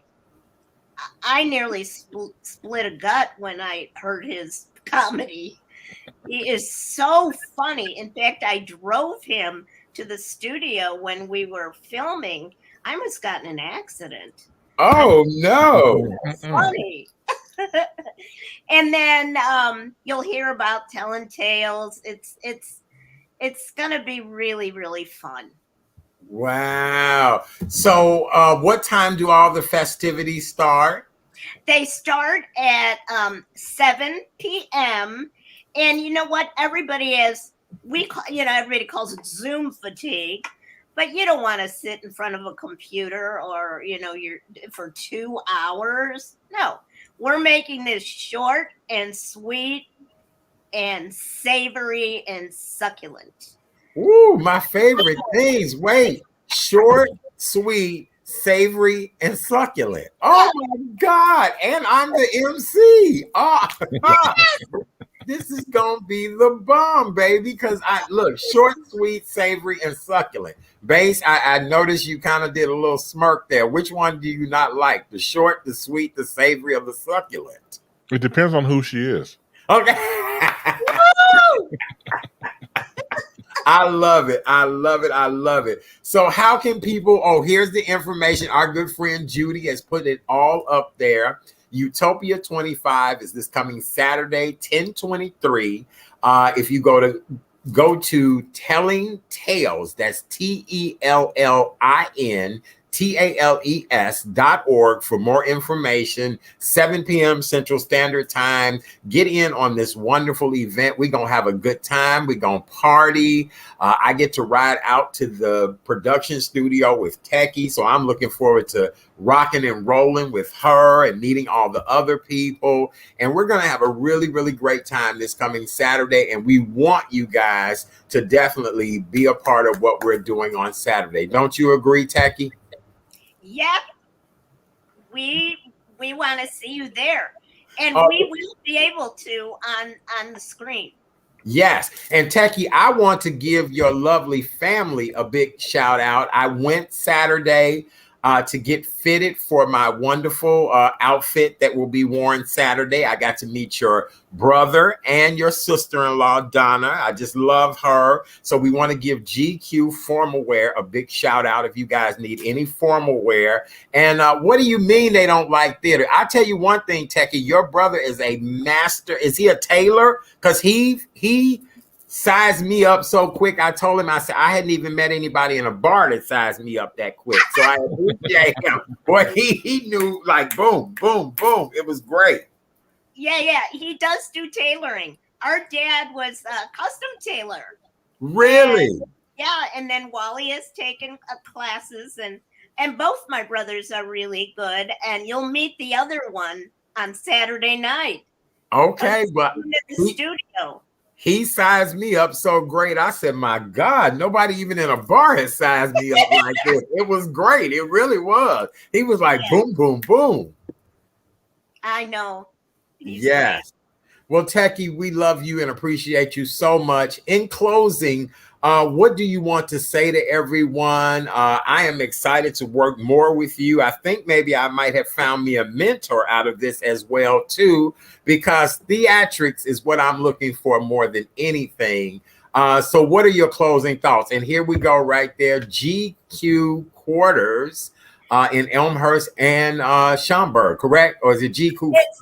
nearly split a gut when I heard his comedy. He is so funny. In fact, I drove him to the studio when we were filming. I almost got in an accident. Oh no. It's funny. And then you'll hear about Tellin Tales. It's gonna be really, really fun. Wow. So what time do all the festivities start? They start at 7 p.m. And you know what? Everybody everybody calls it Zoom fatigue, but you don't want to sit in front of a computer or, you're for 2 hours. No, we're making this short and sweet and savory and succulent. Ooh, my favorite things. Wait, short, sweet, savory, and succulent. Oh my God. And I'm the MC. Oh, this is gonna be the bomb, baby. Because I look short, sweet, savory, and succulent. Base, I noticed you kind of did a little smirk there. Which one do you not like? The short, the sweet, the savory, or the succulent? It depends on who she is. Okay. I love it. I love it. I love it. So how can people, here's the information. Our good friend Judy has put it all up there. Utopia 25 is this coming Saturday, 10/23. If you go to Tellin Tales, that's TELLIN TALES.org for more information. 7 p.m. Central Standard Time. Get in on this wonderful event. We're going to have a good time. We're going to party. I get to ride out to the production studio with Tekki, so I'm looking forward to rocking and rolling with her and meeting all the other people. And we're going to have a really, really great time this coming Saturday. And we want you guys to definitely be a part of what we're doing on Saturday. Don't you agree, Tekki? Yep. We want to see you there. And we will be able to on the screen. Yes. And Tekki, I want to give your lovely family a big shout out. I went Saturday to get fitted for my wonderful outfit that will be worn Saturday. I got to meet your brother and your sister-in-law, Donna. I just love her. So we want to give GQ Formal Wear a big shout out if you guys need any formal wear. And what do you mean they don't like theater? I'll tell you one thing, Tekki, your brother is a master. Is he a tailor? Because he sized me up so quick. I told him, I said, I hadn't even met anybody in a bar that sized me up that quick. So I appreciate him. Boy, he knew, like, boom, boom, boom. It was great. Yeah. He does do tailoring. Our dad was a custom tailor. Really? And then Wally has taken classes, and both my brothers are really good. And you'll meet the other one on Saturday night. Okay, but in the studio. He sized me up so great. I said, my God, nobody even in a bar has sized me up like this. It was great. It really was. He was like, boom, boom, boom. I know. Yes. Well, Tekki, we love you and appreciate you so much. In closing, what do you want to say to everyone? I am excited to work more with you. I think maybe I might have found me a mentor out of this as well, too, because theatrics is what I'm looking for more than anything. So what are your closing thoughts? And here we go right there. GQ Quarters in Elmhurst and Schaumburg, correct? Or is it GQ? It's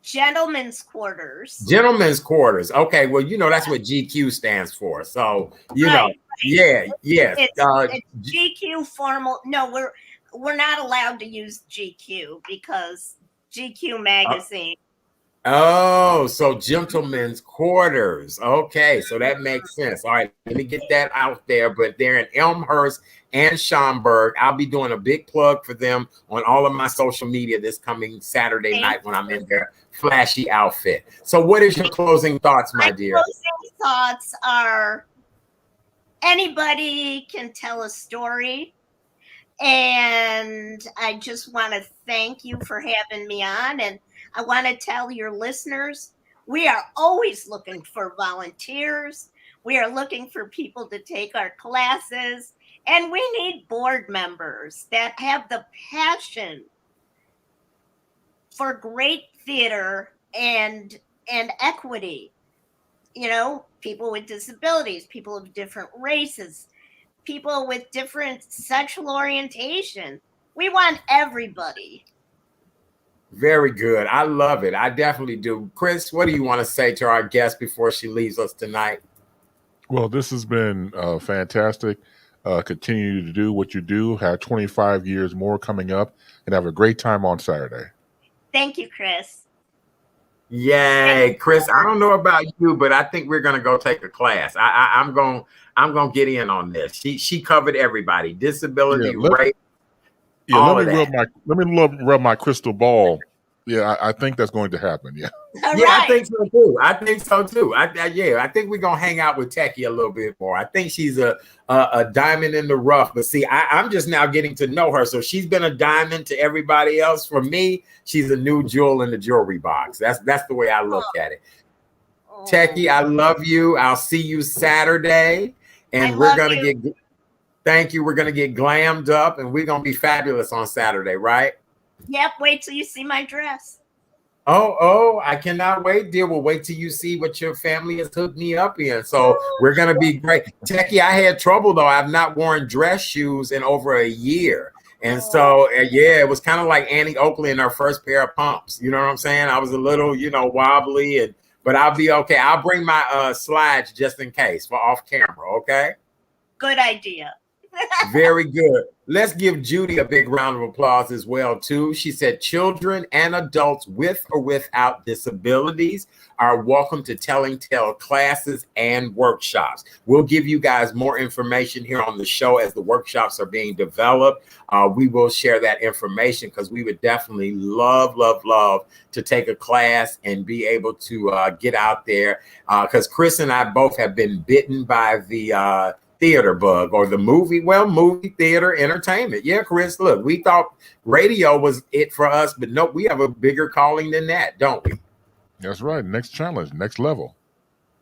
Gentlemen's Quarters. Gentlemen's Quarters. Okay, well, that's what GQ stands for. So, right. Yeah, yes. It's GQ Formal. No, we're not allowed to use GQ because GQ magazine. So Gentlemen's Quarters. Okay, so that makes sense. All right, let me get that out there. But they're in Elmhurst and Schaumburg. I'll be doing a big plug for them on all of my social media this coming Saturday night when I'm in their flashy outfit. So what is your closing thoughts, my dear? My closing thoughts are anybody can tell a story. And I just want to thank you for having me on. And I want to tell your listeners, we are always looking for volunteers. We are looking for people to take our classes. And we need board members that have the passion for great theater and equity. People with disabilities, people of different races, people with different sexual orientation. We want everybody. Very good. I love it. I definitely do. Chris, what do you want to say to our guest before she leaves us tonight? Well, this has been fantastic. Continue to do what you do. Have 25 years more coming up, and have a great time on Saturday. Thank you, Chris. Yay, Chris. I don't know about you, but I think we're gonna go take a class. I'm gonna get in on this. She covered everybody, disability, race. Let me rub my crystal ball. Yeah, I think that's going to happen. Yeah. Right. I think so too. I think we're gonna hang out with Tekki a little bit more. I think she's a diamond in the rough. But see, I'm just now getting to know her. So she's been a diamond to everybody else. For me, she's a new jewel in the jewelry box. That's the way I look at it. Tekki, I love you. I'll see you Saturday, and we're gonna get. Thank you. We're gonna get glammed up, and we're gonna be fabulous on Saturday, right? Yep. Wait till you see my dress. Oh, I cannot wait, dear. We'll wait till you see what your family has hooked me up in. So we're going to be great. Tekki, I had trouble, though. I've not worn dress shoes in over a year. And so, yeah, it was kind of like Annie Oakley in her first pair of pumps. You know what I'm saying? I was a little, wobbly, but I'll be okay. I'll bring my slides just in case for off camera. Okay. Good idea. Very good. Let's give Judy a big round of applause as well, too. She said children and adults with or without disabilities are welcome to Telling Tale classes and workshops. We'll give you guys more information here on the show as the workshops are being developed. We will share that information because we would definitely love to take a class and be able to get out there because Chris and I both have been bitten by the theater bug or the movie theater entertainment. Yeah, Chris, look, we thought radio was it for us, but nope, we have a bigger calling than that, don't we? That's right. Next challenge, next level.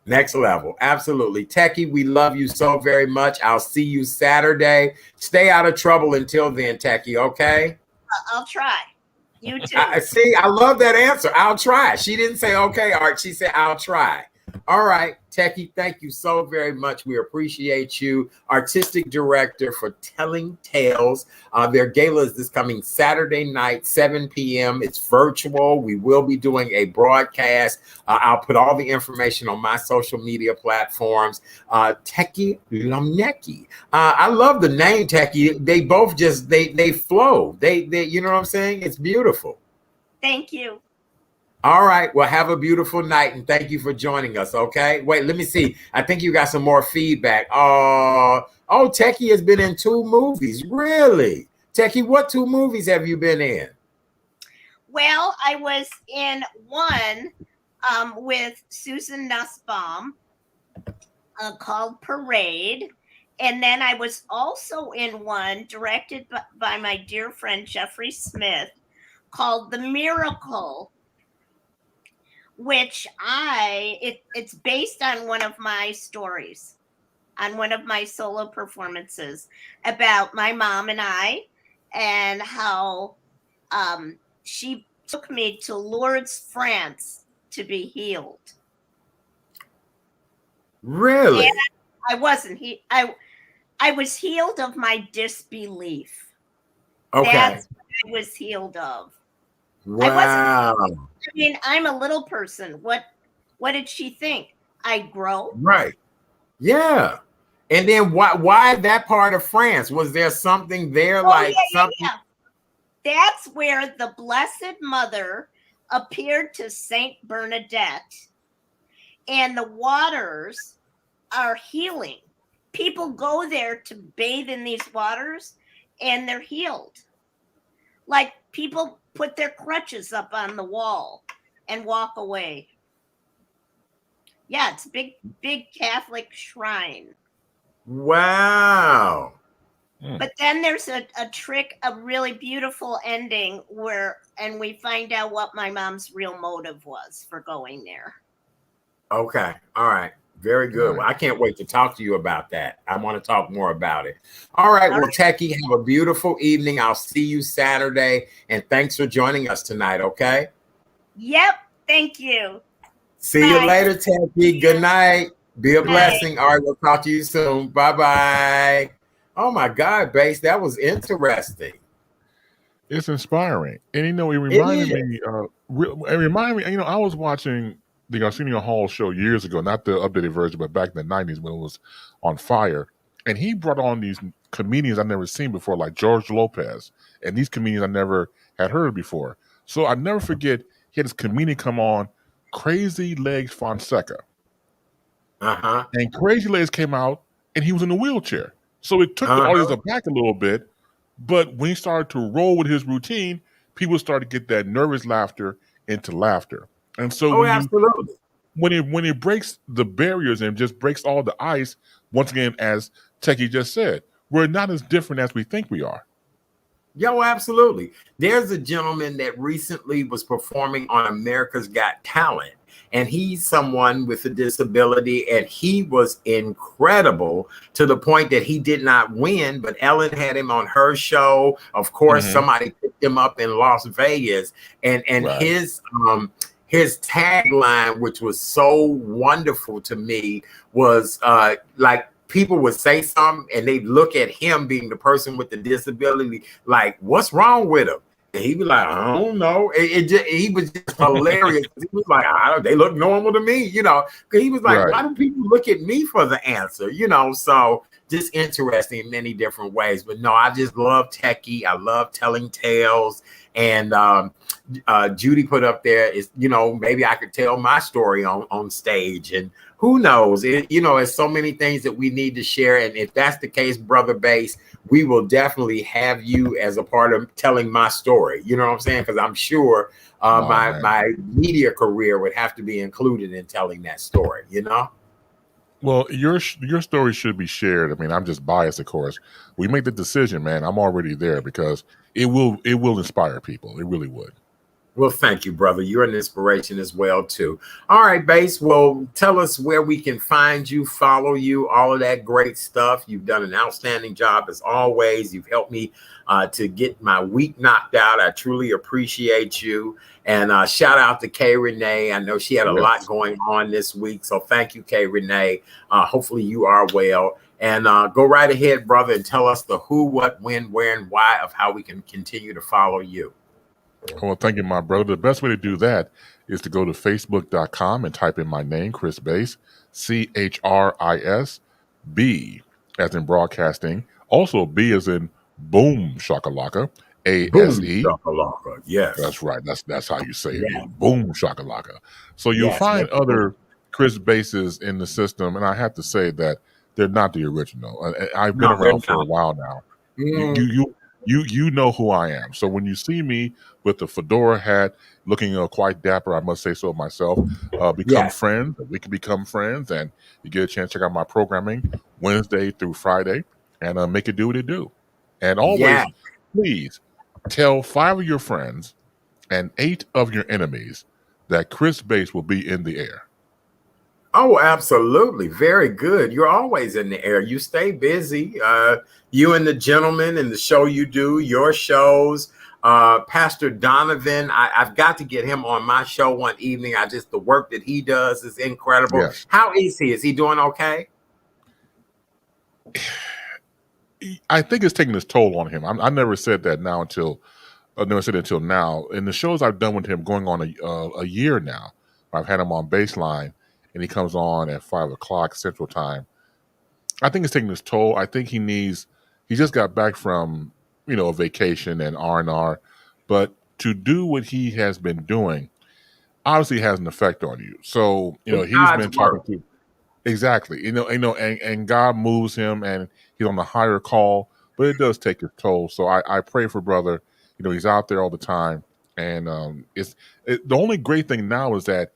Next level. Absolutely. Tekki, we love you so very much. I'll see you Saturday. Stay out of trouble until then, Tekki, okay? I'll try. You too. I love that answer. I'll try. She didn't say okay, Art. She said I'll try. All right, Tekki, thank you so very much. We appreciate you. Artistic director for Telling Tales. Their gala is this coming Saturday night, 7 p.m. It's virtual. We will be doing a broadcast. I'll put all the information on my social media platforms. Tekki Lomnicki. I love the name Tekki. They both just, they flow. They, you know what I'm saying? It's beautiful. Thank you. All right. Well, have a beautiful night and thank you for joining us. Okay. Wait, let me see. I think you got some more feedback. Tekki has been in 2 movies. Really? Tekki, what 2 movies have you been in? Well, I was in one with Susan Nussbaum called Parade. And then I was also in one directed by my dear friend Jeffrey Smith called The Miracle, which it's based on one of my stories, on one of my solo performances about my mom and I, and how she took me to Lourdes, France to be healed. Really? And I wasn't. I was healed of my disbelief. Okay. That's what I was healed of. Wow. I mean, I'm a little person. What did she think? I'd grow? Right. Yeah. And then why that part of France? Was there something there something? Yeah. That's where the Blessed Mother appeared to Saint Bernadette, and the waters are healing. People go there to bathe in these waters and they're healed. Like people put their crutches up on the wall and walk away. Yeah, it's a big Catholic shrine. Wow. But then there's a trick, a really beautiful ending and we find out what my mom's real motive was for going there. Okay. All right. Very good. Well, I can't wait to talk to you about that. I want to talk more about it. All right. Well, Tekki, have a beautiful evening. I'll see you Saturday. And thanks for joining us tonight. Okay. Yep. Thank you. See you later, Tekki. Good night. Be a blessing. All right. We'll talk to you soon. Bye-bye. Oh, my God, Bass. That was interesting. It's inspiring. And, it reminded me, I was watching the Arsenio Hall show years ago, not the updated version, but back in the 90s when it was on fire. And he brought on these comedians I've never seen before, like George Lopez. And these comedians I never had heard before. So I never forget, he had this comedian come on, Crazy Legs Fonseca. Uh-huh. And Crazy Legs came out, and he was in a wheelchair. So it took the audience aback a little bit. But when he started to roll with his routine, people started to get that nervous laughter into laughter. And so absolutely. When it breaks the barriers and just breaks all the ice, once again, as Tekki just said, we're not as different as we think we are. Yo, absolutely. There's a gentleman that recently was performing on America's Got Talent, and he's someone with a disability, and he was incredible to the point that he did not win, but Ellen had him on her show. Of course, somebody picked him up in Las Vegas, and right. His tagline, which was so wonderful to me, was like people would say something and they'd look at him being the person with the disability, like, what's wrong with him? And he'd be like, I don't know. He was just hilarious. He was like, they look normal to me, you know, because he was like, Right. why do people look at me for the answer? You know, so just interesting in many different ways. But no, I just love Tekki. I love telling tales. And Judy put up there is, you know, maybe I could tell my story on stage, and who knows, you know, it's so many things that we need to share. And if that's the case, Brother Bass, we will definitely have you as a part of telling my story. You know what I'm saying? Because I'm sure my media career would have to be included in telling that story, you know? Well, your story should be shared. I mean, I'm just biased, of course. We make the decision, man. I'm already there because it will inspire people. It really would. Well, thank you, brother. You're an inspiration as well, too. All right, Bass. Well, tell us where we can find you, follow you, all of that great stuff. You've done an outstanding job as always. You've helped me to get my week knocked out. I truly appreciate you. And shout out to Kay Renee. I know she had a lot going on this week. So thank you, Kay Renee. Hopefully you are well. And go right ahead, brother, and tell us the who, what, when, where, and why of how we can continue to follow you. Well, thank you, my brother. The best way to do that is to go to facebook.com and type in my name, Chris Bass, CHRIS, B as in broadcasting. Also, B as in boom shakalaka, ASE. Boom shakalaka. Yes. That's right. That's how you say it. Yeah. Boom shakalaka. So you'll find other Chris Basses in the system, and I have to say that they're not the original. I've been around for a while now. You know who I am. So when you see me with the fedora hat, looking quite dapper, I must say so myself, become friends. We can become friends, and you get a chance to check out my programming Wednesday through Friday, and make it do what it do. And always, please tell 5 of your friends and 8 of your enemies that Chris Bass will be in the air. Oh, absolutely. Very good. You're always in the air. You stay busy. You and the gentleman and the show you do, your shows. Pastor Donovan, I've got to get him on my show one evening. The work that he does is incredible. Yes. How is he? Is he doing okay? I think it's taking its toll on him. I never said that now until now. In the shows I've done with him going on a year now, I've had him on Baseline, and he comes on at 5 o'clock Central Time. I think it's taking its toll. I think he just got back from, a vacation and R&R, but to do what he has been doing obviously has an effect on you. So, he's been talking to, exactly, and God moves him and he's on the higher call, but it does take its toll. So I pray for brother. He's out there all the time. And the only great thing now is that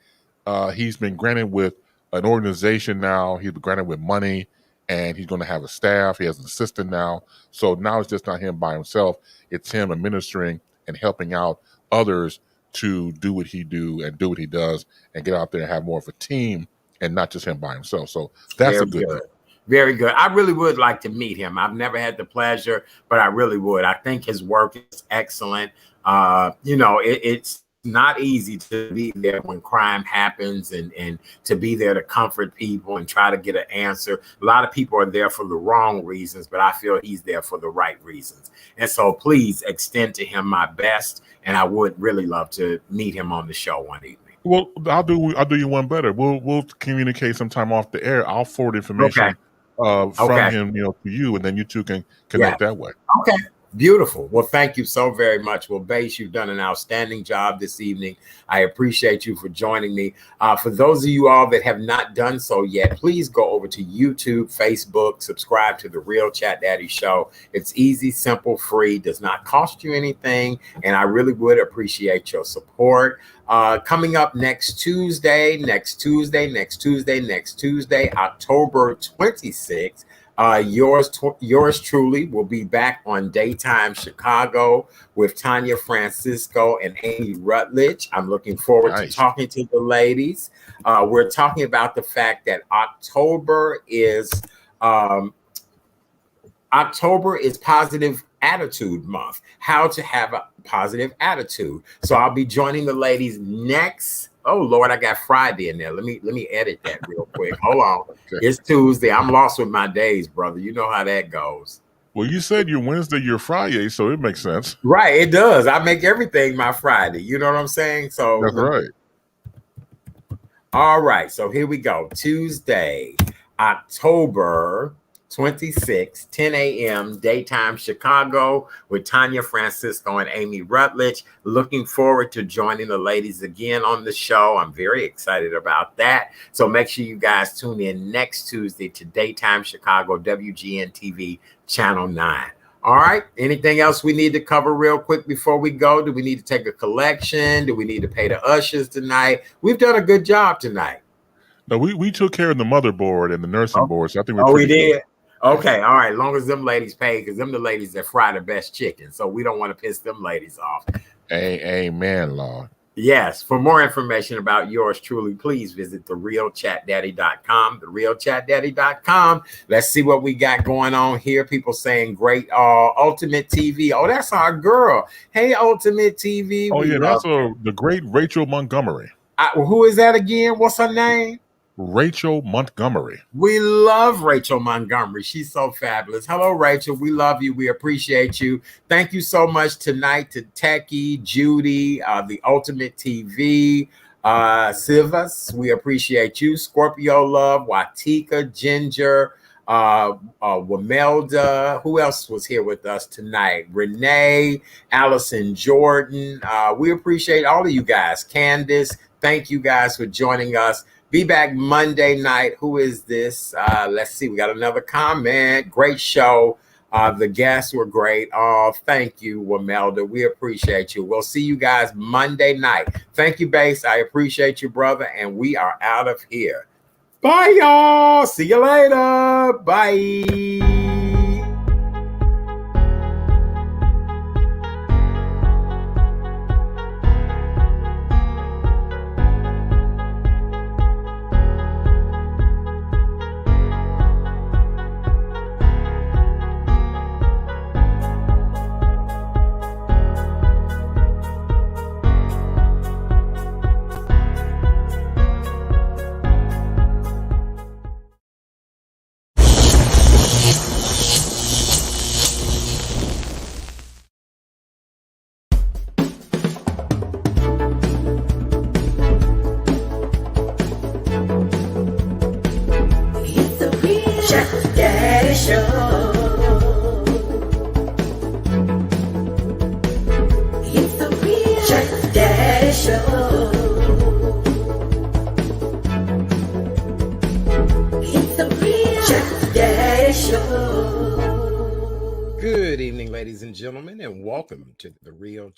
he's been granted with an organization now. He's been granted with money, and he's going to have a staff. He has an assistant now. So now it's just not him by himself. It's him administering and helping out others to do what he does and get out there and have more of a team and not just him by himself. So that's a good thing. Very good. I really would like to meet him. I've never had the pleasure, but I really would. I think his work is excellent. It's not easy to be there when crime happens and to be there to comfort people and try to get an answer. A lot of people are there for the wrong reasons, but I feel he's there for the right reasons. And so please extend to him my best. And I would really love to meet him on the show one evening. Well, I'll do you one better. We'll communicate sometime off the air. I'll forward information from him, to you, and then you two can connect that way. Okay. Beautiful. Well, thank you so very much. Well, Bass, you've done an outstanding job this evening. I appreciate you for joining me. For those of you all that have not done so yet, please go over to YouTube, Facebook, subscribe to The Real Chat Daddy Show. It's easy, simple, free, does not cost you anything, and I really would appreciate your support. Coming up next Tuesday, October 26th, yours truly will be back on Daytime Chicago with Tanya Francisco and Amy Rutledge. I'm looking forward to talking to the ladies. We're talking about the fact that October is Positive Attitude Month, how to have a positive attitude. So I'll be joining the ladies next. Oh Lord, I got Friday in there. Let me edit that real quick. Hold on. Okay. It's Tuesday. I'm lost with my days, brother. You know how that goes. Well, you said you're Wednesday, you're Friday, so it makes sense. Right, it does. I make everything my Friday. You know what I'm saying? So That's right. All right, so here we go. Tuesday, October 26, 10 a.m., daytime Chicago with Tanya Francisco and Amy Rutledge. Looking forward to joining the ladies again on the show. I'm very excited about that. So make sure you guys tune in next Tuesday to Daytime Chicago, WGN TV, Channel 9. All right. Anything else we need to cover real quick before we go? Do we need to take a collection? Do we need to pay the ushers tonight? We've done a good job tonight. No, we took care of the motherboard and the nursing board, so I think we're we pretty did. good. Okay, all right. As long as them ladies pay, because them the ladies that fry the best chicken, so we don't want to piss them ladies off. Amen, Lord. Yes. For more information about yours truly, please visit therealchatdaddy.com. Therealchatdaddy.com. Let's see what we got going on here. People saying great. Ultimate TV. Oh, that's our girl. Hey, Ultimate TV. Oh, yeah, that's the great Rachel Montgomery. Who is that again? What's her name? Rachel Montgomery. We love Rachel Montgomery. She's so fabulous. Hello, Rachel. We love you. We appreciate you. Thank you so much tonight to Tekki, Judy, the Ultimate TV, Sivas. We appreciate you. Scorpio Love, Watika, Ginger, Wamelda. Who else was here with us tonight? Renee, Allison Jordan. We appreciate all of you guys. Candace, thank you guys for joining us. Be back Monday night. Who is this? Let's see. We got another comment. Great show. The guests were great. Oh, thank you, Wamelda. We appreciate you. We'll see you guys Monday night. Thank you, Bass. I appreciate you, brother. And we are out of here. Bye, y'all. See you later. Bye. Good evening, ladies and gentlemen, and welcome to The Real